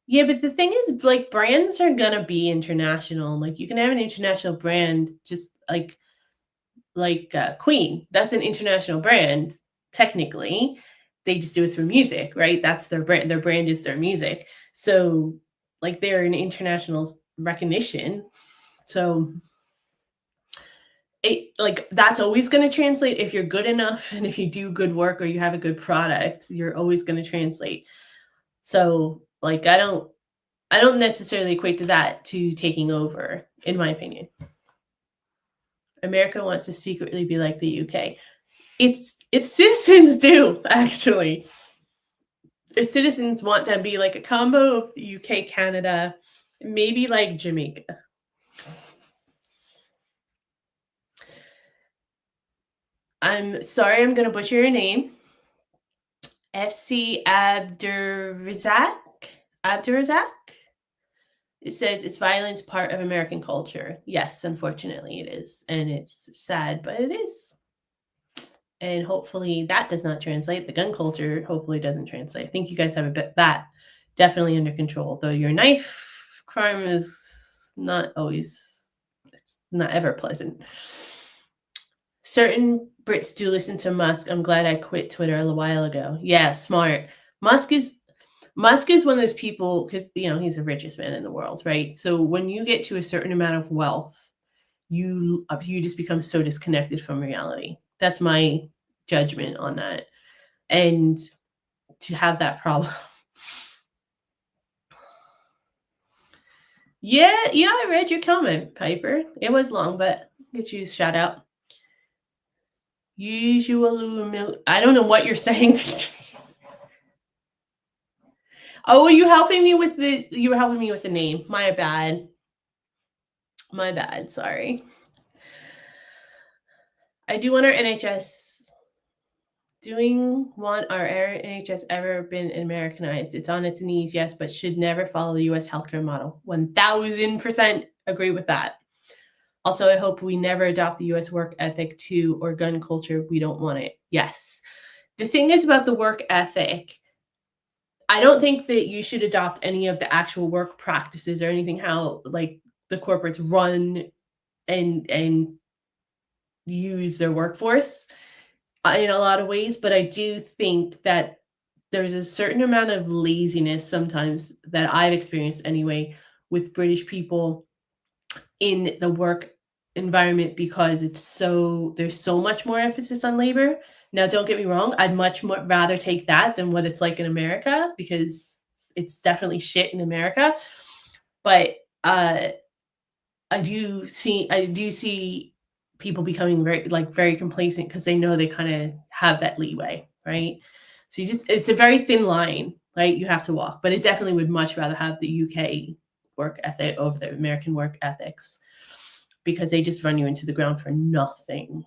Yeah, but the thing is, like, brands are gonna be international. Like, you can have an international brand, just like Queen. That's an international brand, technically. They just do it through music, right? That's their brand. Their brand is their music. So, like, they're an international recognition. So, that's always going to translate if you're good enough and if you do good work or you have a good product, you're always going to translate. So, like, I don't necessarily equate to that to taking over, in my opinion. America wants to secretly be like the UK. Its citizens do, actually. Its citizens want to be like a combo of the UK, Canada, maybe like Jamaica. I'm sorry, I'm going to butcher your name. FC Abdurazak? It says, "Is violence part of American culture?" Yes, unfortunately it is. And it's sad, but it is. And hopefully that does not translate. The gun culture hopefully doesn't translate. I think you guys have a bit that definitely under control. Though your knife crime is not always, it's not ever pleasant. Certain Brits do listen to Musk. I'm glad I quit Twitter a while ago. Yeah, smart. Musk is one of those people, because he's the richest man in the world, right? So when you get to a certain amount of wealth, you just become so disconnected from reality. That's my judgment on that. And to have that problem. Yeah, I read your comment, Piper. It was long, but get you a shout out. Usual, I don't know what you're saying, TJ. Oh, you were helping me with the name. My bad. Sorry. I do want our NHS. Want our NHS ever been Americanized? It's on its knees, yes, but should never follow the US healthcare model. 1000% agree with that. Also, I hope we never adopt the US work ethic too, or gun culture. We don't want it. Yes. The thing is about the work ethic, I don't think that you should adopt any of the actual work practices or anything, how like the corporates run and use their workforce in a lot of ways. But I do think that there's a certain amount of laziness sometimes that I've experienced anyway with British people in the work environment, because there's so much more emphasis on labor. Now, don't get me wrong, I'd much more rather take that than what it's like in America, because it's definitely shit in America. But I do see people becoming very complacent because they know they kind of have that leeway, right? So it's a very thin line, right? You have to walk, but it definitely would much rather have the UK work ethic over the American work ethics, because they just run you into the ground for nothing.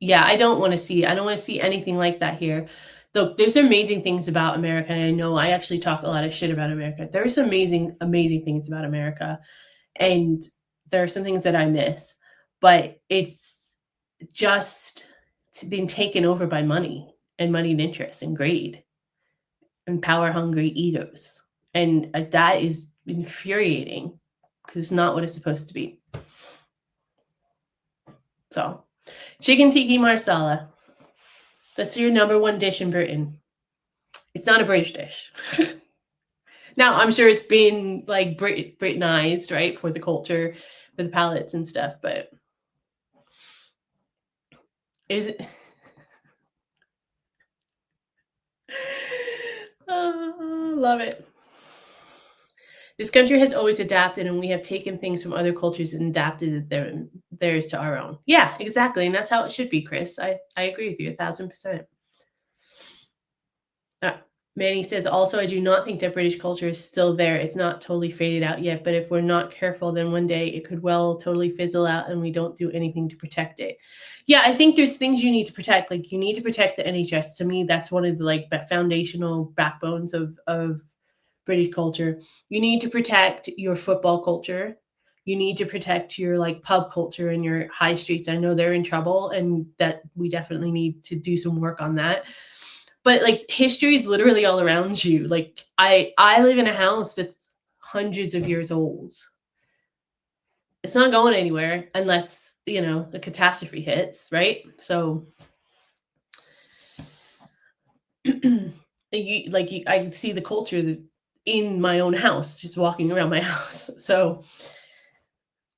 Yeah, I don't want to see anything like that here. Look, there's amazing things about America. And I know I actually talk a lot of shit about America. There's amazing things about America. And there are some things that I miss. But it's just been taken over by money and interest and greed and power-hungry egos. And that is infuriating, because it's not what it's supposed to be. So, chicken tiki marsala. That's your number one dish in Britain. It's not a British dish. Now, I'm sure it's been like Britanized, right, for the culture, for the palates and stuff, but is it? Love it. This country has always adapted, and we have taken things from other cultures and adapted theirs to our own. Yeah, exactly, and that's how it should be, Chris. I agree with you 1,000%. Uh, Manny says, also, I do not think that British culture is still there. It's not totally faded out yet, but if we're not careful, then one day it could well totally fizzle out and we don't do anything to protect it. Yeah, I think there's things you need to protect. Like, you need to protect the NHS. To me, that's one of the like foundational backbones of British culture. You need to protect your football culture. You need to protect your like pub culture and your high streets. I know they're in trouble, and that we definitely need to do some work on that. But like, history is literally all around you. Like, I live in a house that's hundreds of years old. It's not going anywhere unless, a catastrophe hits, right? So I can see the culture in my own house, just walking around my house. So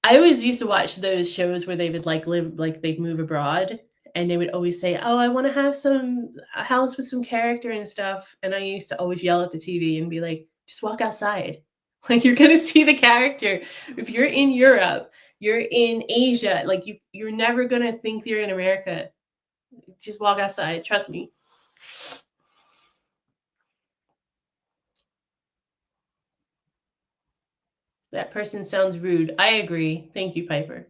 I always used to watch those shows where they would like live, like they'd move abroad, and they would always say, "Oh, I want to have a house with some character and stuff." And I used to always yell at the TV and be like, "Just walk outside. Like, you're gonna see the character. If you're in Europe, you're in Asia, like you're never gonna think you're in America. Just walk outside. Trust me." That person sounds rude. I agree. Thank you, Piper.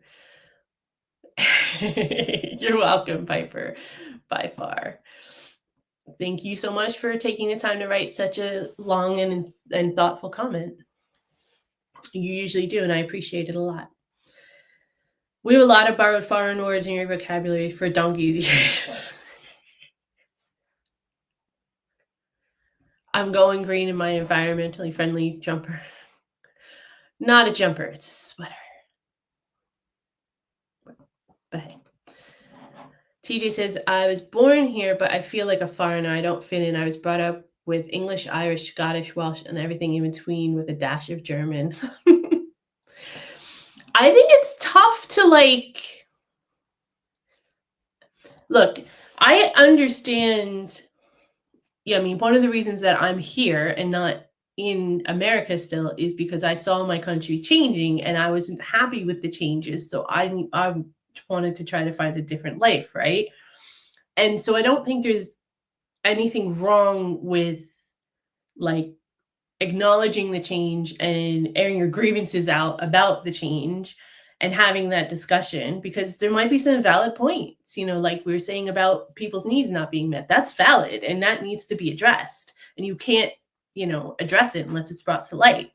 You're welcome, Piper, by far. Thank you so much for taking the time to write such a long and thoughtful comment. You usually do, and I appreciate it a lot. We have a lot of borrowed foreign words in your vocabulary for donkey's years. I'm going green in my environmentally friendly jumper. Not a jumper, it's a sweater. But hey. TJ says, I was born here, but I feel like a foreigner. I don't fit in. I was brought up with English, Irish, Scottish, Welsh, and everything in between with a dash of German. I think it's tough to look, I understand. Yeah, I mean, one of the reasons that I'm here and not in America still is because I saw my country changing and I wasn't happy with the changes. So I wanted to try to find a different life, right? And so I don't think there's anything wrong with like acknowledging the change and airing your grievances out about the change and having that discussion, because there might be some valid points, like we were saying about people's needs not being met. That's valid and that needs to be addressed. And you can't, address it unless it's brought to light.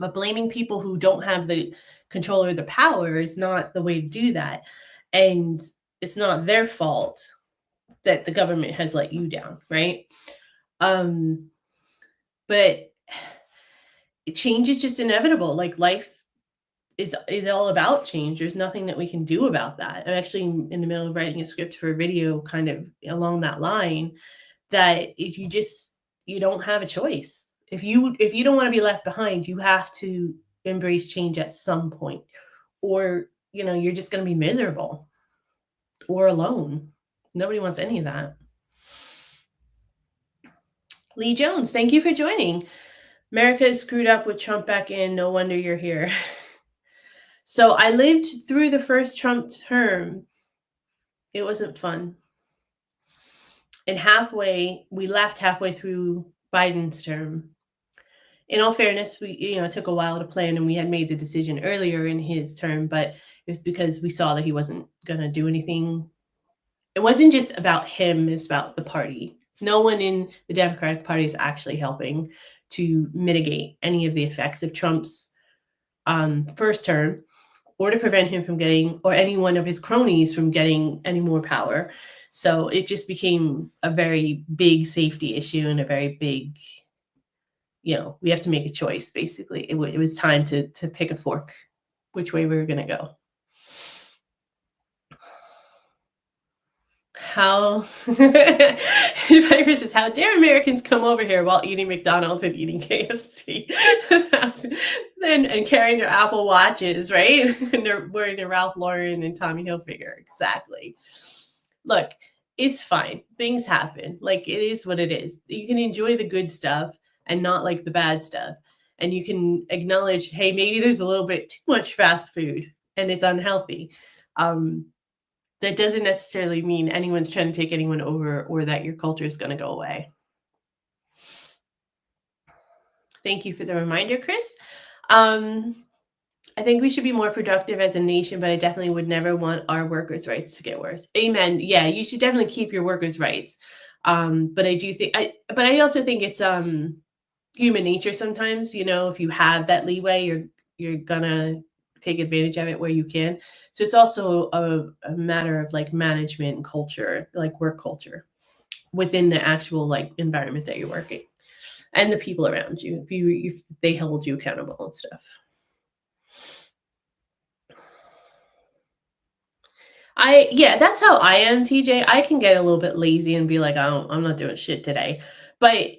But blaming people who don't have the control or the power is not the way to do that. And it's not their fault that the government has let you down, right? But change is just inevitable. Like, life is all about change. There's nothing that we can do about that. I'm actually in the middle of writing a script for a video kind of along that line, that if you don't have a choice. If you don't want to be left behind, you have to embrace change at some point, or you're just going to be miserable or alone. Nobody wants any of that. Lee Jones, thank you for joining. America is screwed up with Trump back in. No wonder you're here. So I lived through the first Trump term. It wasn't fun. And we left halfway through Biden's term. In all fairness, it took a while to plan, and we had made the decision earlier in his term, but it was because we saw that he wasn't going to do anything. It wasn't just about him, it's about the party. No one in the Democratic Party is actually helping to mitigate any of the effects of Trump's first term, or to prevent him from getting, or any one of his cronies from getting any more power. So it just became a very big safety issue and a very big, we have to make a choice, basically. It was time to pick a fork, which way we were going to go. How Piper says, how dare Americans come over here while eating McDonald's and eating KFC and carrying their Apple Watches, right? And they're wearing their Ralph Lauren and Tommy Hilfiger. Exactly. Look, it's fine. Things happen. Like, it is what it is. You can enjoy the good stuff and not like the bad stuff. And you can acknowledge, hey, maybe there's a little bit too much fast food and it's unhealthy. That doesn't necessarily mean anyone's trying to take anyone over or that your culture is going to go away. Thank you for the reminder, Chris. I think we should be more productive as a nation, but I definitely would never want our workers' rights to get worse. Amen. Yeah, you should definitely keep your workers' rights. But I do think but I also think it's human nature sometimes, if you have that leeway, you're gonna take advantage of it where you can. So it's also a matter of like management and culture, like work culture within the actual like environment that you're working and the people around you, if they hold you accountable and stuff. That's how I am, TJ. I can get a little bit lazy and be like, I'm not doing shit today. But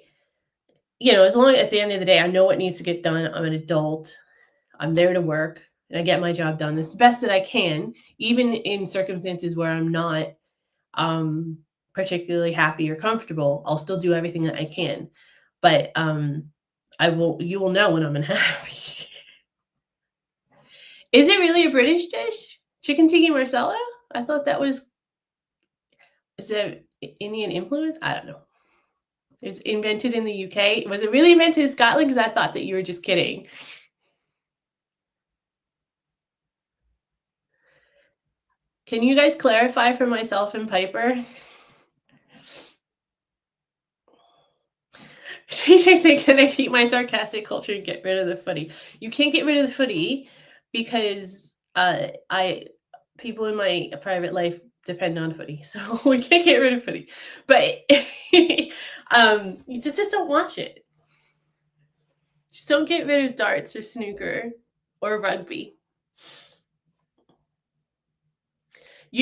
as long as at the end of the day, I know what needs to get done. I'm an adult. I'm there to work and I get my job done the best that I can, even in circumstances where I'm not particularly happy or comfortable. I'll still do everything that I can. But you will know when I'm unhappy. Is it really a British dish? Chicken tikka marsala? I thought that is it Indian influence? I don't know. It was invented in the UK. Was it really invented in Scotland? Because I thought that you were just kidding. Can you guys clarify for myself and Piper? TJ saying, can I keep my sarcastic culture and get rid of the footy? You can't get rid of the footy because people in my private life depend on footy, so we can't get rid of footy. But you just don't watch it. Just don't get rid of darts or snooker or rugby.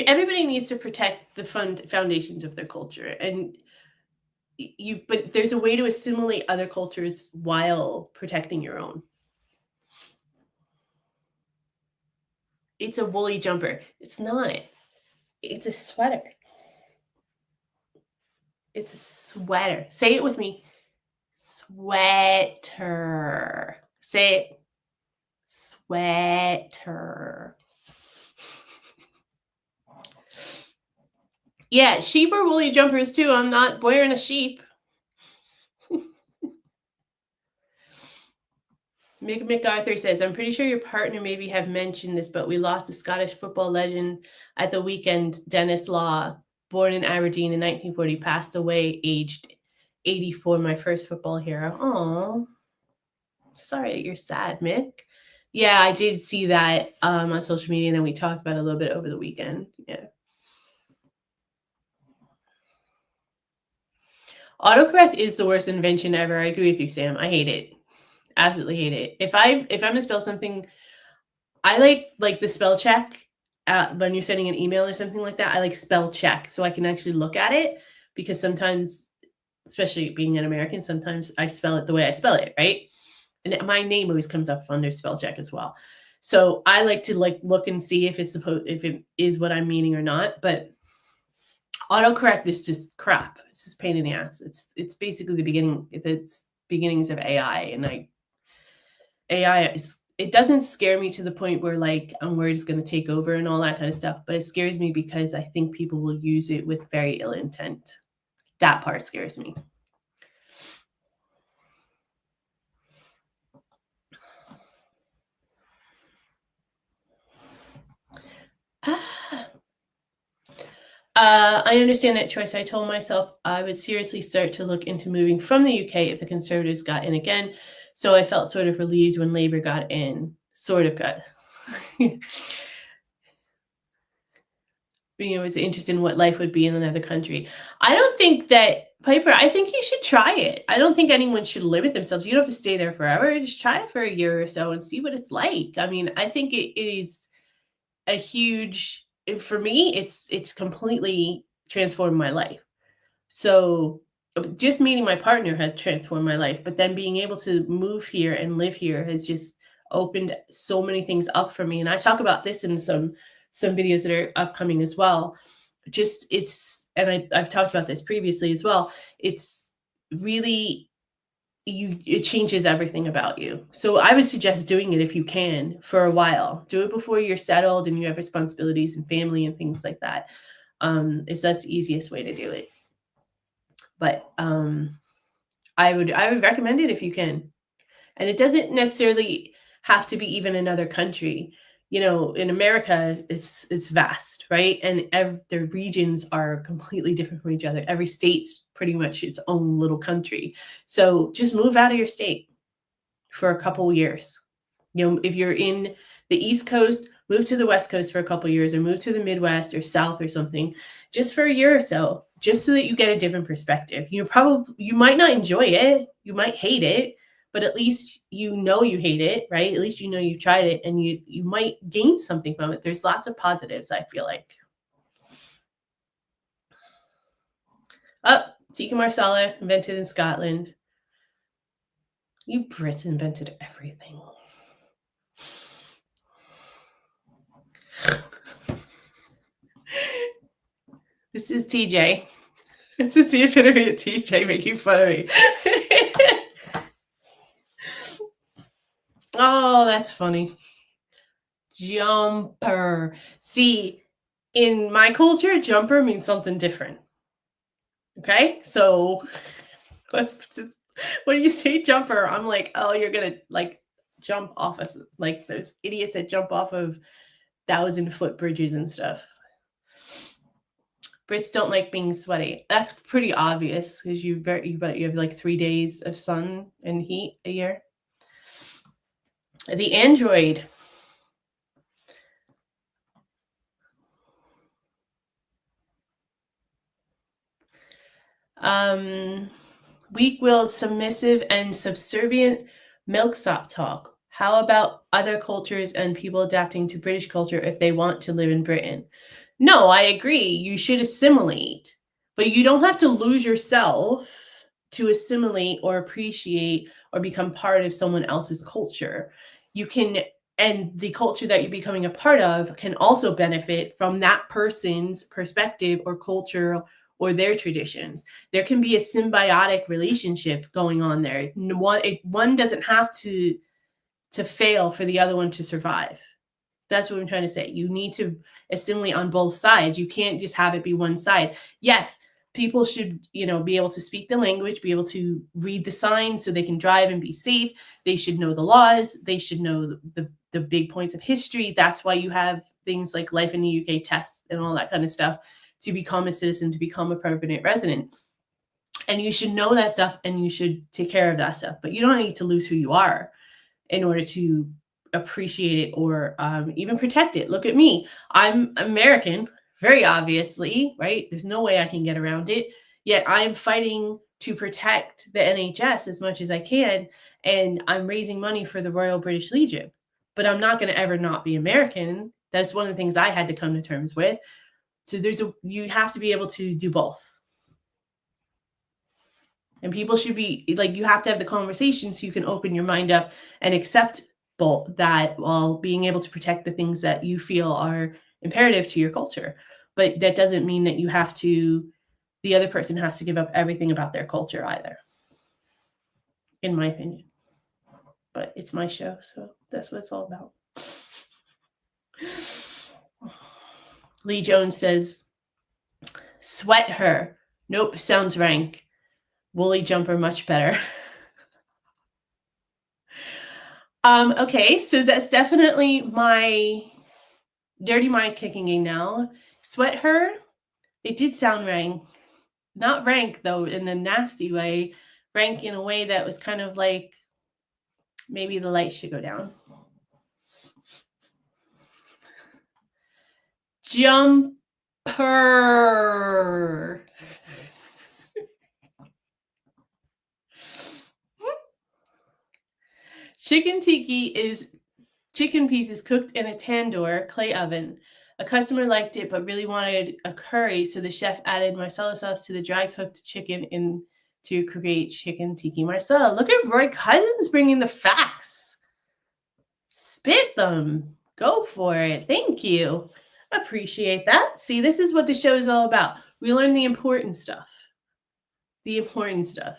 Everybody needs to protect the foundations of their culture, and but there's a way to assimilate other cultures while protecting your own. It's a woolly jumper. It's not. It's a sweater. It's a sweater. Say it with me. Sweater. Say it. Sweater. Yeah, sheep are woolly jumpers too. I'm not wearing a sheep. Mick MacArthur says, I'm pretty sure your partner maybe have mentioned this, but we lost a Scottish football legend at the weekend. Dennis Law, born in Aberdeen in 1940, passed away aged 84, my first football hero. Oh, sorry you're sad, Mick. Yeah, I did see that on social media, and then we talked about it a little bit over the weekend. Yeah. Autocorrect is the worst invention ever. I agree with you, Sam. I hate it. Absolutely hate it. If I misspell something, I like the spell check when you're sending an email or something like that. I like spell check so I can actually look at it, because sometimes, especially being an American, sometimes I spell it the way I spell it, right? And my name always comes up under spell check as well. So I like to look and see if it is what I'm meaning or not. But autocorrect is just crap. It's just pain in the ass. It's basically it's beginnings of AI, and it doesn't scare me to the point where I'm worried it's going to take over and all that kind of stuff, but it scares me because I think people will use it with very ill intent. That part scares me. I understand that choice. I told myself I would seriously start to look into moving from the UK if the Conservatives got in again. So I felt sort of relieved when Labour got in. Sort of got. Being interested in what life would be in another country. I don't think that, Piper, I think you should try it. I don't think anyone should limit themselves. You don't have to stay there forever. Just try it for a year or so and see what it's like. I mean, I think it is a huge, for me, it's completely transformed my life. So just meeting my partner had transformed my life, but then being able to move here and live here has just opened so many things up for me. And I talk about this in some videos that are upcoming as well. and I've talked about this previously as well. It's really it changes everything about you. So I would suggest doing it if you can for a while. Do it before you're settled and you have responsibilities and family and things like that. That's the easiest way to do it. But I would recommend it if you can. And it doesn't necessarily have to be even another country. In America, it's vast, right? And the regions are completely different from each other. Every state's pretty much its own little country. So just move out of your state for a couple years. If you're in the East Coast, move to the West Coast for a couple years, or move to the Midwest or South or something, just for a year or so, just so that you get a different perspective. You might not enjoy it, you might hate it, but at least you hate it, right? At least you tried it, and you might gain something from it. There's lots of positives, I feel like. Tikka Marsala, invented in Scotland. You Brits invented everything. This is TJ. This is the epitome of TJ making fun of me. Oh, that's funny. Jumper. See, in my culture, jumper means something different. Okay? So when you say jumper, I'm like, oh, you're gonna like jump off of like those idiots that jump off of 1,000-foot bridges and stuff. Brits don't like being sweaty. That's pretty obvious because you have like 3 days of sun and heat a year. The Android. Weak-willed, submissive, and subservient milksop talk. How about other cultures and people adapting to British culture if they want to live in Britain? No, I agree. You should assimilate, but you don't have to lose yourself to assimilate or appreciate or become part of someone else's culture. You can, and the culture that you're becoming a part of can also benefit from that person's perspective or culture or their traditions. There can be a symbiotic relationship going on there. One doesn't have to fail for the other one to survive. That's what I'm trying to say. You need to assimilate on both sides. You can't just have it be one side. Yes, people should, be able to speak the language, be able to read the signs so they can drive and be safe. They should know the laws. They should know the big points of history. That's why you have things like Life in the UK tests and all that kind of stuff to become a citizen, to become a permanent resident. And you should know that stuff and you should take care of that stuff. But you don't need to lose who you are in order to appreciate it or even protect it. Look at me. I'm American, very obviously, right? There's no way I can get around it. Yet I'm fighting to protect the NHS as much as I can. And I'm raising money for the Royal British Legion. But I'm not going to ever not be American. That's one of the things I had to come to terms with. So you have to be able to do both. And people should be like, you have to have the conversation so you can open your mind up and accept both that while being able to protect the things that you feel are imperative to your culture. But that doesn't mean that the other person has to give up everything about their culture either, in my opinion. But it's my show, so that's what it's all about. Lee Jones says, sweat her. Nope, sounds rank. Woolly jumper, much better. Okay, so that's definitely my dirty mind kicking in now. Sweat her. It did sound rank. Not rank, though, in a nasty way. Rank in a way that was kind of like, maybe the lights should go down. Jumper. Chicken tiki is chicken pieces cooked in a tandoor clay oven. A customer liked it but really wanted a curry, so the chef added marsala sauce to the dry cooked chicken to create chicken tiki marsala. Look at Roy Cousins bringing the facts. Spit them. Go for it. Thank you. Appreciate that. See, this is what the show is all about. We learn the important stuff. The important stuff.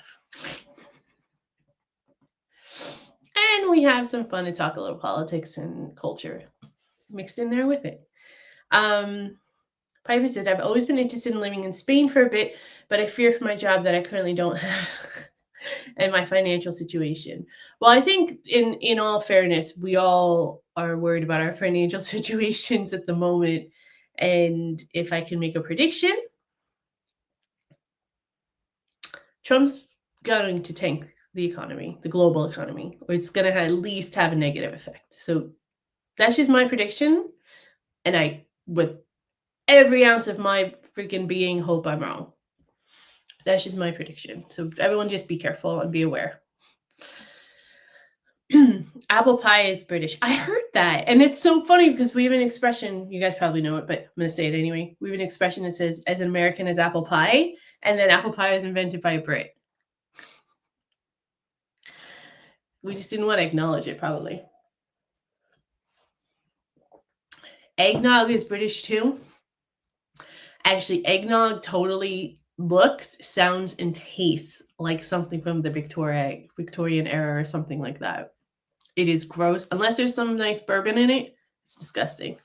And we have some fun and talk a little politics and culture mixed in there with it. Piper said, I've always been interested in living in Spain for a bit, but I fear for my job that I currently don't have and my financial situation. Well, I think in all fairness, we all are worried about our financial situations at the moment. And if I can make a prediction, Trump's going to tank the economy, the global economy, or it's going to at least have a negative effect. So that's just my prediction. And I, with every ounce of my freaking being, hope I'm wrong. That's just my prediction. So everyone just be careful and be aware. Apple pie is British. I heard that. And it's so funny because we have an expression, you guys probably know it, but I'm going to say it anyway. We have an expression that says, as American as apple pie. And then apple pie was invented by a Brit. We just didn't want to acknowledge it, probably. Eggnog is British too. Actually, eggnog totally looks, sounds, and tastes like something from the Victorian era or something like that. It is gross. Unless there's some nice bourbon in it, it's disgusting.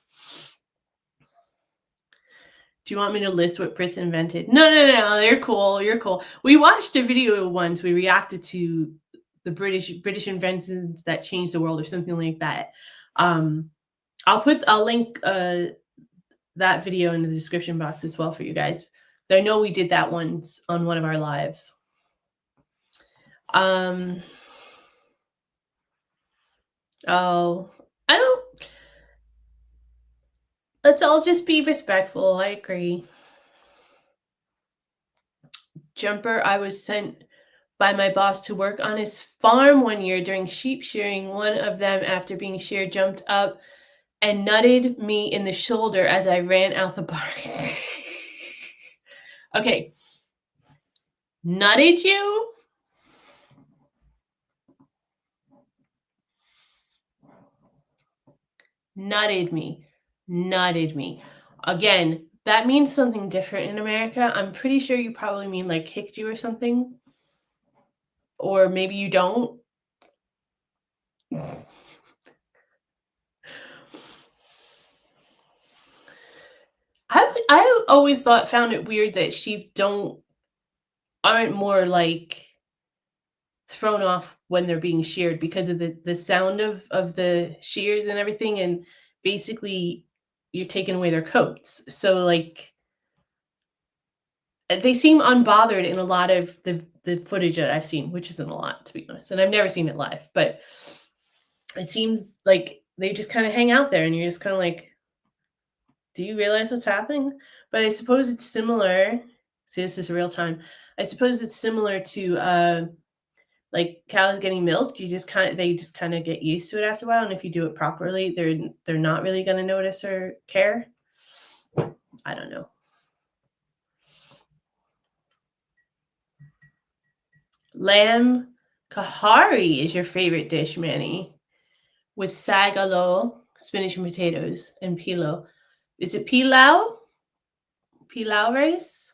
Do you want me to list what Brits invented? No. You're cool. You're cool. We watched a video once. We reacted to the British inventions that changed the world or something like that. I'll link that video in the description box as well for you guys. I know we did that once on one of our lives. Let's all just be respectful. I agree. Jumper, I was sent by my boss to work on his farm one year during sheep shearing. One of them, after being sheared, jumped up and nutted me in the shoulder as I ran out the barn. Okay. Nutted you? Nutted me. Again, that means something different in America. I'm pretty sure you probably mean like kicked you or something. Or maybe you don't. I always found it weird that sheep aren't more like thrown off when they're being sheared because of the sound of the shears and everything, and basically you're taking away their coats. So like they seem unbothered in a lot of the footage that I've seen, which isn't a lot, to be honest. And I've never seen it live, but it seems like they just kind of hang out there and you're just kind of like, do you realize what's happening? But I suppose it's similar. See, this is real time. I suppose it's similar to like cows getting milked. They just kind of get used to it after a while. And if you do it properly, they're not really going to notice or care. I don't know. Lamb kahari is your favorite dish, Manny, with sagalo, spinach and potatoes, and pilau. Is it pilau? Pilau rice?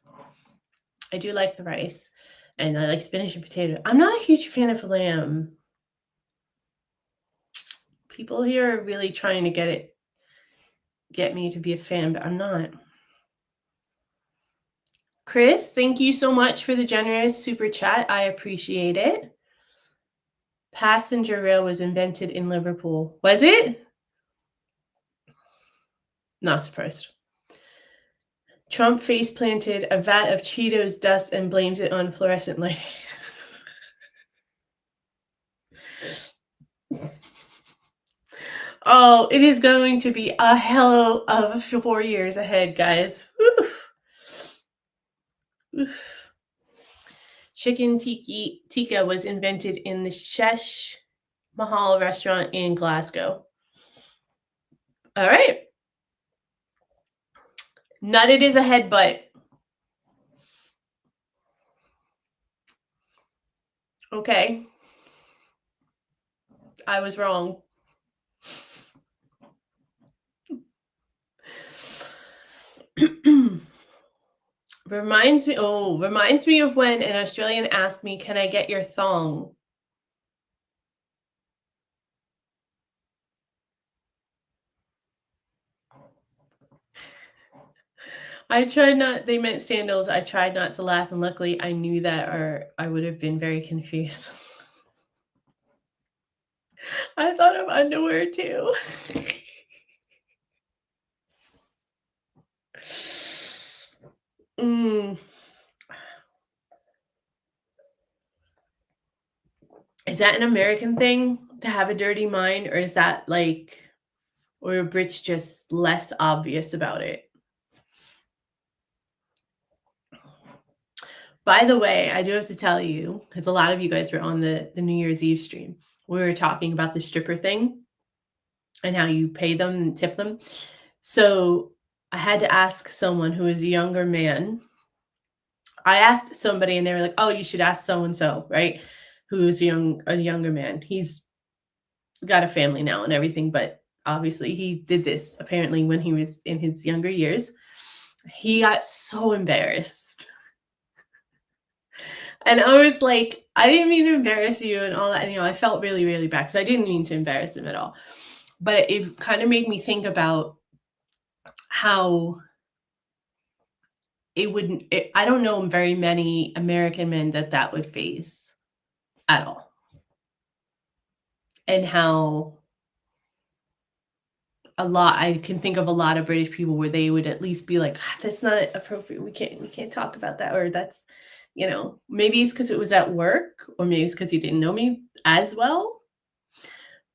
I do like the rice, and I like spinach and potato. I'm not a huge fan of lamb. People here are really trying to get me to be a fan, but I'm not. Chris, thank you so much for the generous super chat. I appreciate it. Passenger rail was invented in Liverpool. Was it? Not surprised. Trump face planted a vat of Cheetos dust and blames it on fluorescent lighting. Oh, it is going to be a hell of 4 years ahead, guys. Oof. Chicken tikka was invented in the Shesh Mahal restaurant in Glasgow. All right. Nutted is a headbutt. Okay. I was wrong. Reminds me of when an Australian asked me, "Can I get your thong?" They meant sandals. I tried not to laugh, and luckily I knew that or I would have been very confused. I thought of underwear too. Mm. Is that an American thing to have a dirty mind, or is that like, or are Brits just less obvious about it? By the way, I do have to tell you, because a lot of you guys were on the New Year's Eve stream. We were talking about the stripper thing and how you pay them and tip them. So I had to ask someone who is a younger man. I asked somebody and they were like, "Oh, you should ask so and so, right? Who's a younger man. He's got a family now and everything, but obviously he did this apparently when he was in his younger years. He got so embarrassed. And I was like, I didn't mean to embarrass you and all that. And, I felt really, really bad because I didn't mean to embarrass him at all. But it kind of made me think about how I don't know very many American men that would face at all. And how I can think of a lot of British people where they would at least be like, "Ah, that's not appropriate. We can't talk about that." Or that's, maybe it's because it was at work, or maybe it's because he didn't know me as well.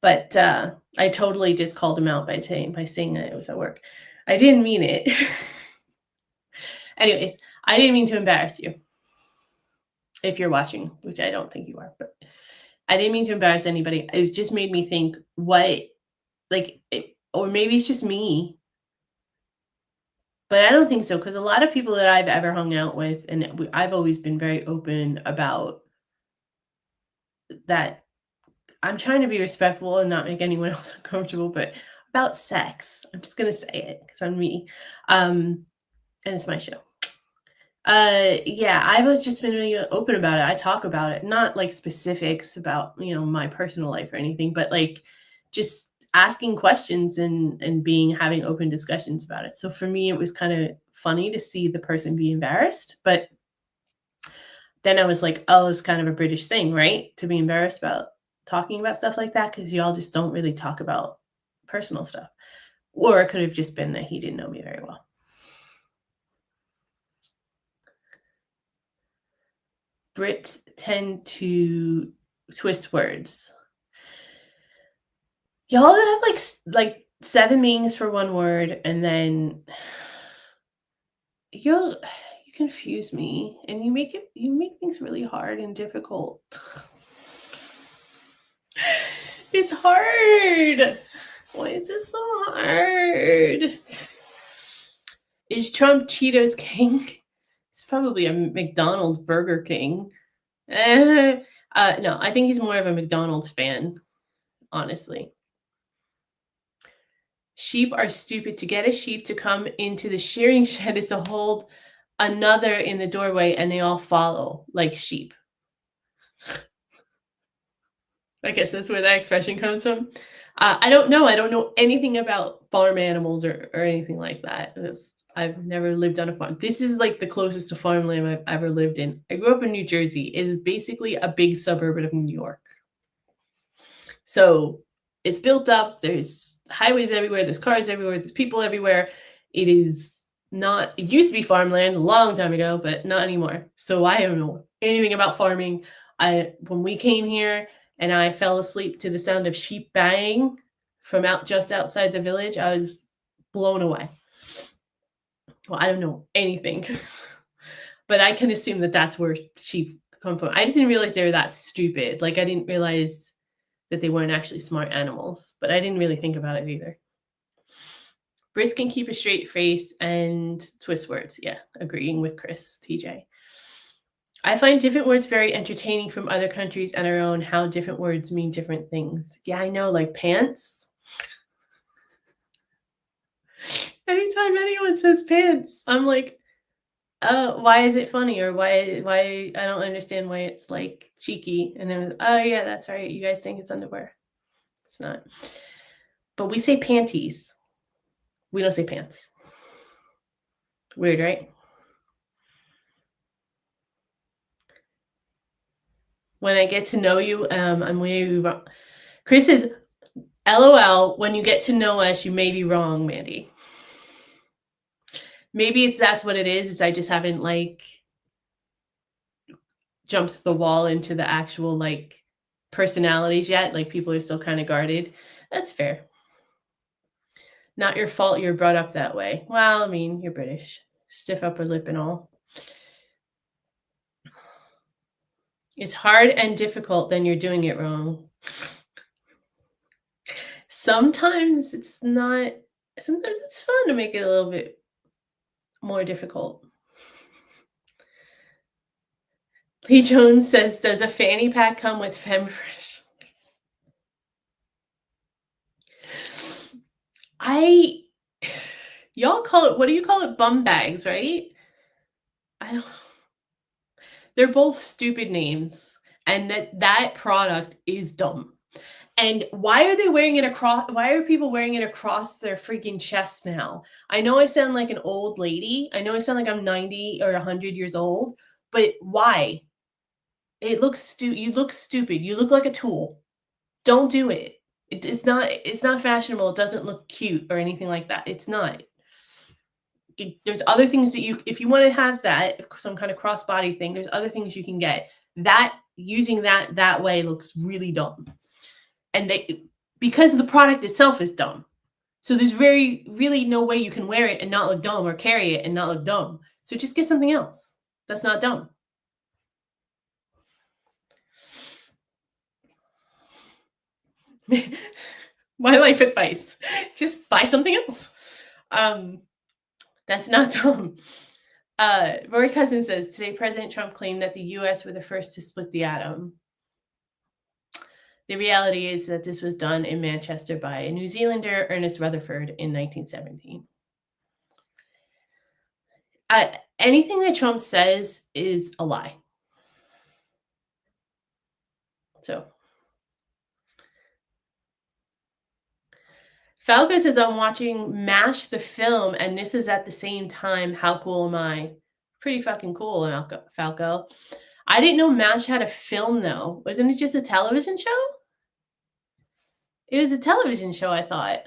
But I totally just called him out by saying that it was at work. I didn't mean it. Anyways, I didn't mean to embarrass you if you're watching, which I don't think you are, but I didn't mean to embarrass anybody. It just made me think or maybe it's just me, but I don't think so because a lot of people that I've ever hung out with, and I've always been very open about that. I'm trying to be respectful and not make anyone else uncomfortable, but about sex, I'm just gonna say it because I'm me, and it's my show. Yeah, I've just been really open about it. I talk about it, not like specifics about, my personal life or anything, but like just asking questions and having open discussions about it. So for me, it was kind of funny to see the person be embarrassed, but then I was like, oh, it's kind of a British thing, right? To be embarrassed about talking about stuff like that because y'all just don't really talk about personal stuff. Or it could have just been that he didn't know me very well. Brits tend to twist words. Y'all have like 7 meanings for one word, and then you confuse me, and you make things really hard and difficult. It's hard. Why is this so hard? Is Trump Cheetos King? It's probably a McDonald's Burger King. No, I think he's more of a McDonald's fan, honestly. Sheep are stupid. To get a sheep to come into the shearing shed is to hold another in the doorway and they all follow like sheep. I guess that's where that expression comes from. I don't know. I don't know anything about farm animals or anything like that. I've never lived on a farm. This is like the closest to farmland I've ever lived in. I grew up in New Jersey. It is basically a big suburb of New York. So it's built up. There's highways everywhere. There's cars everywhere. There's people everywhere. It used to be farmland a long time ago, but not anymore. So I don't know anything about farming. When we came here and I fell asleep to the sound of sheep baying from just outside the village, I was blown away. Well, I don't know anything, but I can assume that that's where sheep come from. I just didn't realize they were that stupid. Like I didn't realize that they weren't actually smart animals, but I didn't really think about it either. Brits can keep a straight face and twist words. Yeah, agreeing with Chris, TJ. I find different words very entertaining from other countries and our own, how different words mean different things. Yeah, I know, like pants. Anytime anyone says pants, I'm like, "Oh, why is it funny?" Or why I don't understand why it's, like, cheeky, and then, "Oh, yeah, that's right, you guys think it's underwear." It's not. But we say panties. We don't say pants. Weird, right? When I get to know you, I'm maybe wrong. Chris says, "LOL, when you get to know us, you may be wrong, Mandy." Maybe that's what it is I just haven't, like, jumped the wall into the actual, like, personalities yet, like, people are still kinda guarded. That's fair. Not your fault you're brought up that way. Well, I mean, you're British. Stiff upper lip and all. It's hard and difficult, then you're doing it wrong. Sometimes it's not sometimes it's fun to make it a little bit more difficult. Lee Jones says, "Does a fanny pack come with Femfresh?" I y'all call it what do you call it? Bum bags, right? I don't they're both stupid names, and that product is dumb. And why are they wearing it across why are people wearing it across their freaking chest now? I know I sound like an old lady. I know I sound like I'm 90 or 100 years old, but why? You look stupid. You look like a tool. Don't do it. It's not fashionable. It doesn't look cute or anything like that. It's not. There's other things that you if you want to have that some kind of crossbody thing, there's other things you can get. That using that way looks really dumb. And they because the product itself is dumb. So there's very really no way you can wear it and not look dumb or carry it and not look dumb. So just get something else. That's not dumb. My life advice. Just buy something else. That's not dumb. Rory Cousin says today President Trump claimed that the US were the first to split the atom. The reality is that this was done in Manchester by a New Zealander, Ernest Rutherford, in 1917. Anything that Trump says is a lie. So, Falco says, I'm watching MASH the film, and this is at the same time. How cool am I? Pretty fucking cool, Falco. I didn't know MASH had a film, though. Wasn't it just a television show? It was a television show, I thought.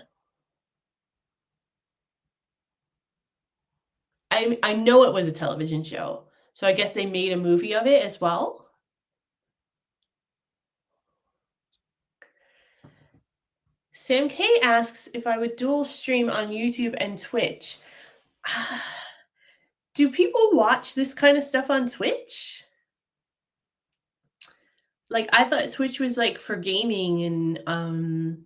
I know it was a television show. So I guess they made a movie of it as well? Sam K asks if I would dual stream on YouTube and Twitch. Do people watch this kind of stuff on Twitch? Like, I thought Twitch was, like, for gaming and,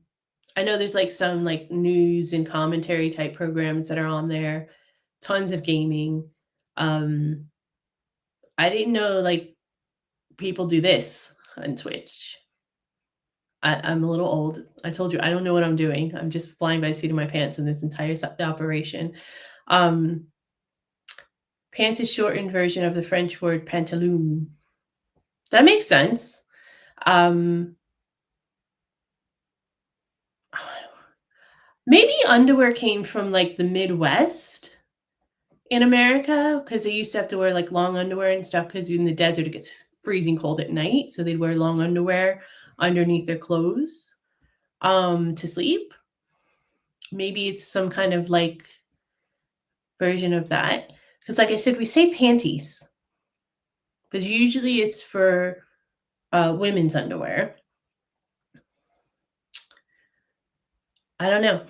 I know there's, like, some, like, news and commentary type programs that are on there, tons of gaming. Um, I didn't know, like, people do this on Twitch. I'm a little old. I told you, I don't know what I'm doing. I'm just flying by the seat of my pants in this entire operation. Um, pants is shortened version of the French word pantaloon. That makes sense. Um, maybe underwear came from, like, the Midwest in America because they used to have to wear, like, long underwear and stuff because in the desert, it gets freezing cold at night, so they'd wear long underwear underneath their clothes, to sleep. Maybe it's some kind of, like, version of that. Because, like I said, we say panties, but usually it's for, women's underwear. I don't know.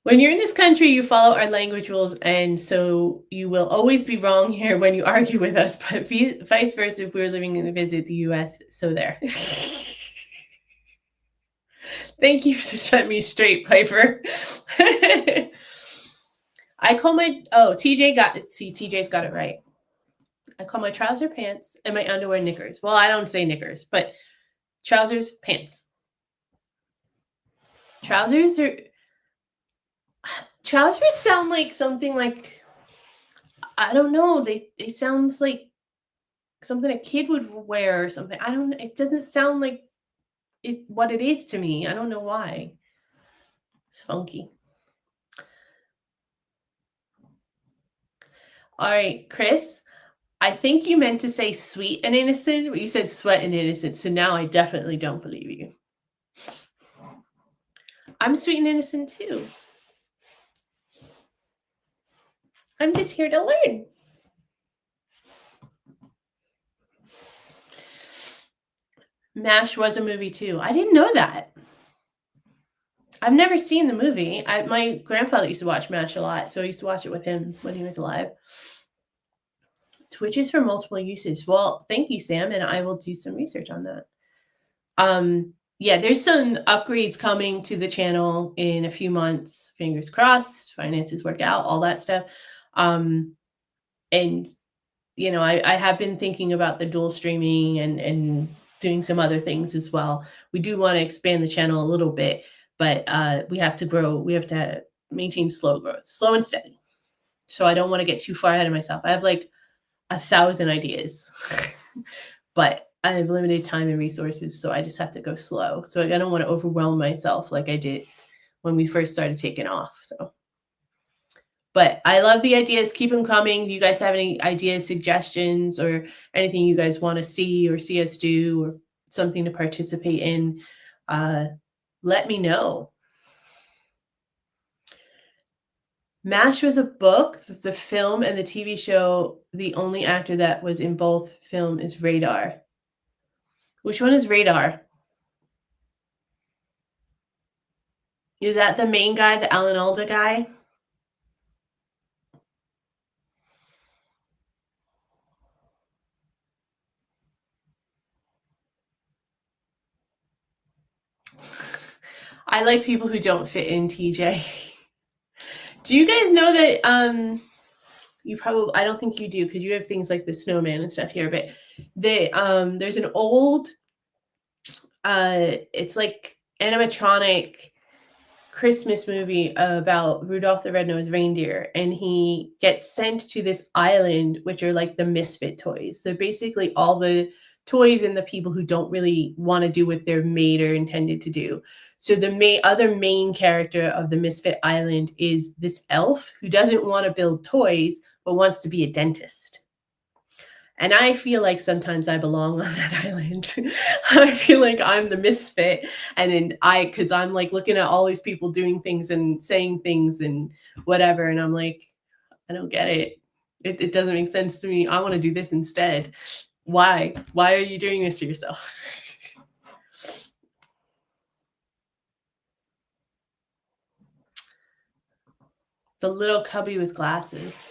When you're in this country, you follow our language rules, and so you will always be wrong here when you argue with us, but vice versa if we're living in visit the US, so there. Thank you for setting me straight, Piper. I call my TJ got it. See, TJ's got it right. I call my trouser pants and my underwear knickers. Well, I don't say knickers, but trousers, pants. Trousers sound like something like, I don't know, they sounds like something a kid would wear or something. I don't, it doesn't sound like what it is to me. I don't know why. It's funky. All right, Chris, I think you meant to say sweet and innocent, but you said sweat and innocent. So now I definitely don't believe you. I'm sweet and innocent too. I'm just here to learn. MASH was a movie too. I didn't know that. I've never seen the movie. My grandfather used to watch MASH a lot, so I used to watch it with him when he was alive. Twitch is for multiple uses. Well, thank you, Sam, and I will do some research on that. Yeah, there's some upgrades coming to the channel in a few months. Fingers crossed, finances work out, all that stuff. And you know, I have been thinking about the dual streaming and doing some other things as well. We do want to expand the channel a little bit, but we have to grow. We have to maintain slow growth, slow and steady. So I don't want to get too far ahead of myself. I have like 1,000 ideas, but I have limited time and resources, so I just have to go slow. So I don't want to overwhelm myself like I did when we first started taking off. So, but I love the ideas. Keep them coming. Do you guys have any ideas, suggestions, or anything you guys want to see us do, or something to participate in? Let me know. MASH was a book. The film and the TV show, the only actor that was in both film is Radar. Which one is Radar? Is that the main guy, the Alan Alda guy? I like people who don't fit in, TJ. Do you guys know that you probably, I don't think you do because you have things like the snowman and stuff here, but there's an old it's like animatronic Christmas movie about Rudolph the Red-Nosed Reindeer, and he gets sent to this island, which are like the misfit toys. So basically all the toys and the people who don't really want to do what they're made or intended to do. So the other main character of the misfit island is this elf who doesn't want to build toys, but wants to be a dentist. And I feel like sometimes I belong on that island. I feel like I'm the misfit. And then because I'm like looking at all these people doing things and saying things and whatever. And I'm like, I don't get it. It doesn't make sense to me. I want to do this instead. Why? Why are you doing this to yourself? The little cubby with glasses.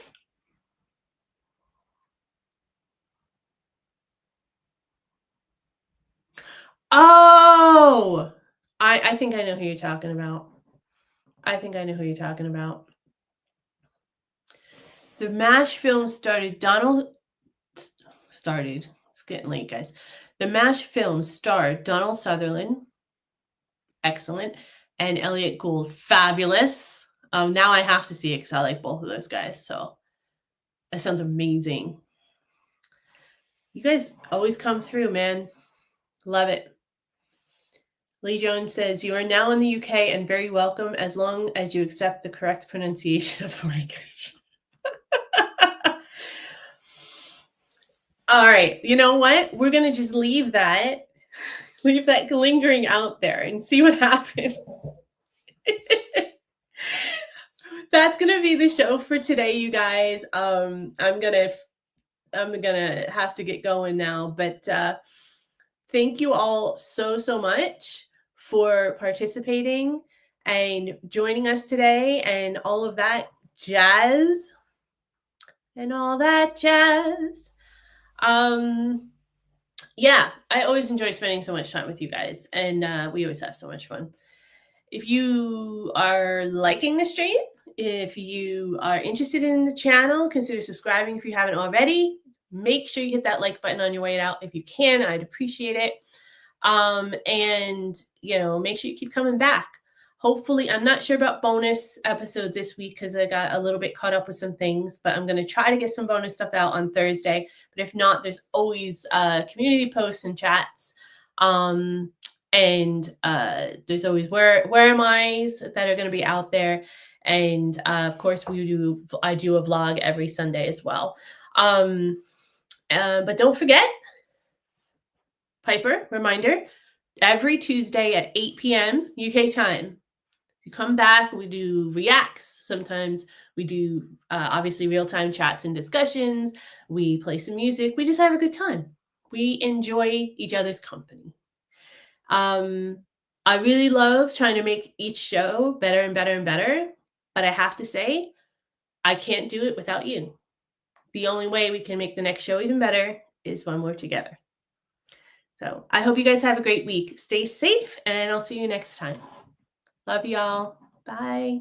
Oh, I think I know who you're talking about. I think I know who you're talking about. The MASH film started. It's getting late, guys. The MASH film starred Donald Sutherland, excellent, and Elliot Gould, fabulous. Now I have to see it because I like both of those guys. So that sounds amazing. You guys always come through, man. Love it. Lee Jones says, you are now in the UK and very welcome as long as you accept the correct pronunciation of the language. All right. You know what? We're going to just leave that lingering out there and see what happens. That's going to be the show for today, you guys. I'm going to have to get going now, but thank you all so much for participating and joining us today and all of that jazz. Yeah, I always enjoy spending so much time with you guys, and we always have so much fun. If you are liking the stream, if you are interested in the channel, consider subscribing if you haven't already. Make sure you hit that like button on your way out if you can. I'd appreciate it. And, you know, make sure you keep coming back. Hopefully, I'm not sure about bonus episodes this week because I got a little bit caught up with some things, but I'm going to try to get some bonus stuff out on Thursday. But if not, there's always community posts and chats. And there's always where am I's that are going to be out there. And of course, I do a vlog every Sunday as well. But don't forget, Piper, reminder, every Tuesday at 8 p.m. UK time. You come back, we do reacts. Sometimes we do obviously real-time chats and discussions. We play some music. We just have a good time. We enjoy each other's company. I really love trying to make each show better and better and better. But I have to say, I can't do it without you. The only way we can make the next show even better is when we're together. So I hope you guys have a great week. Stay safe, and I'll see you next time. Love y'all. Bye.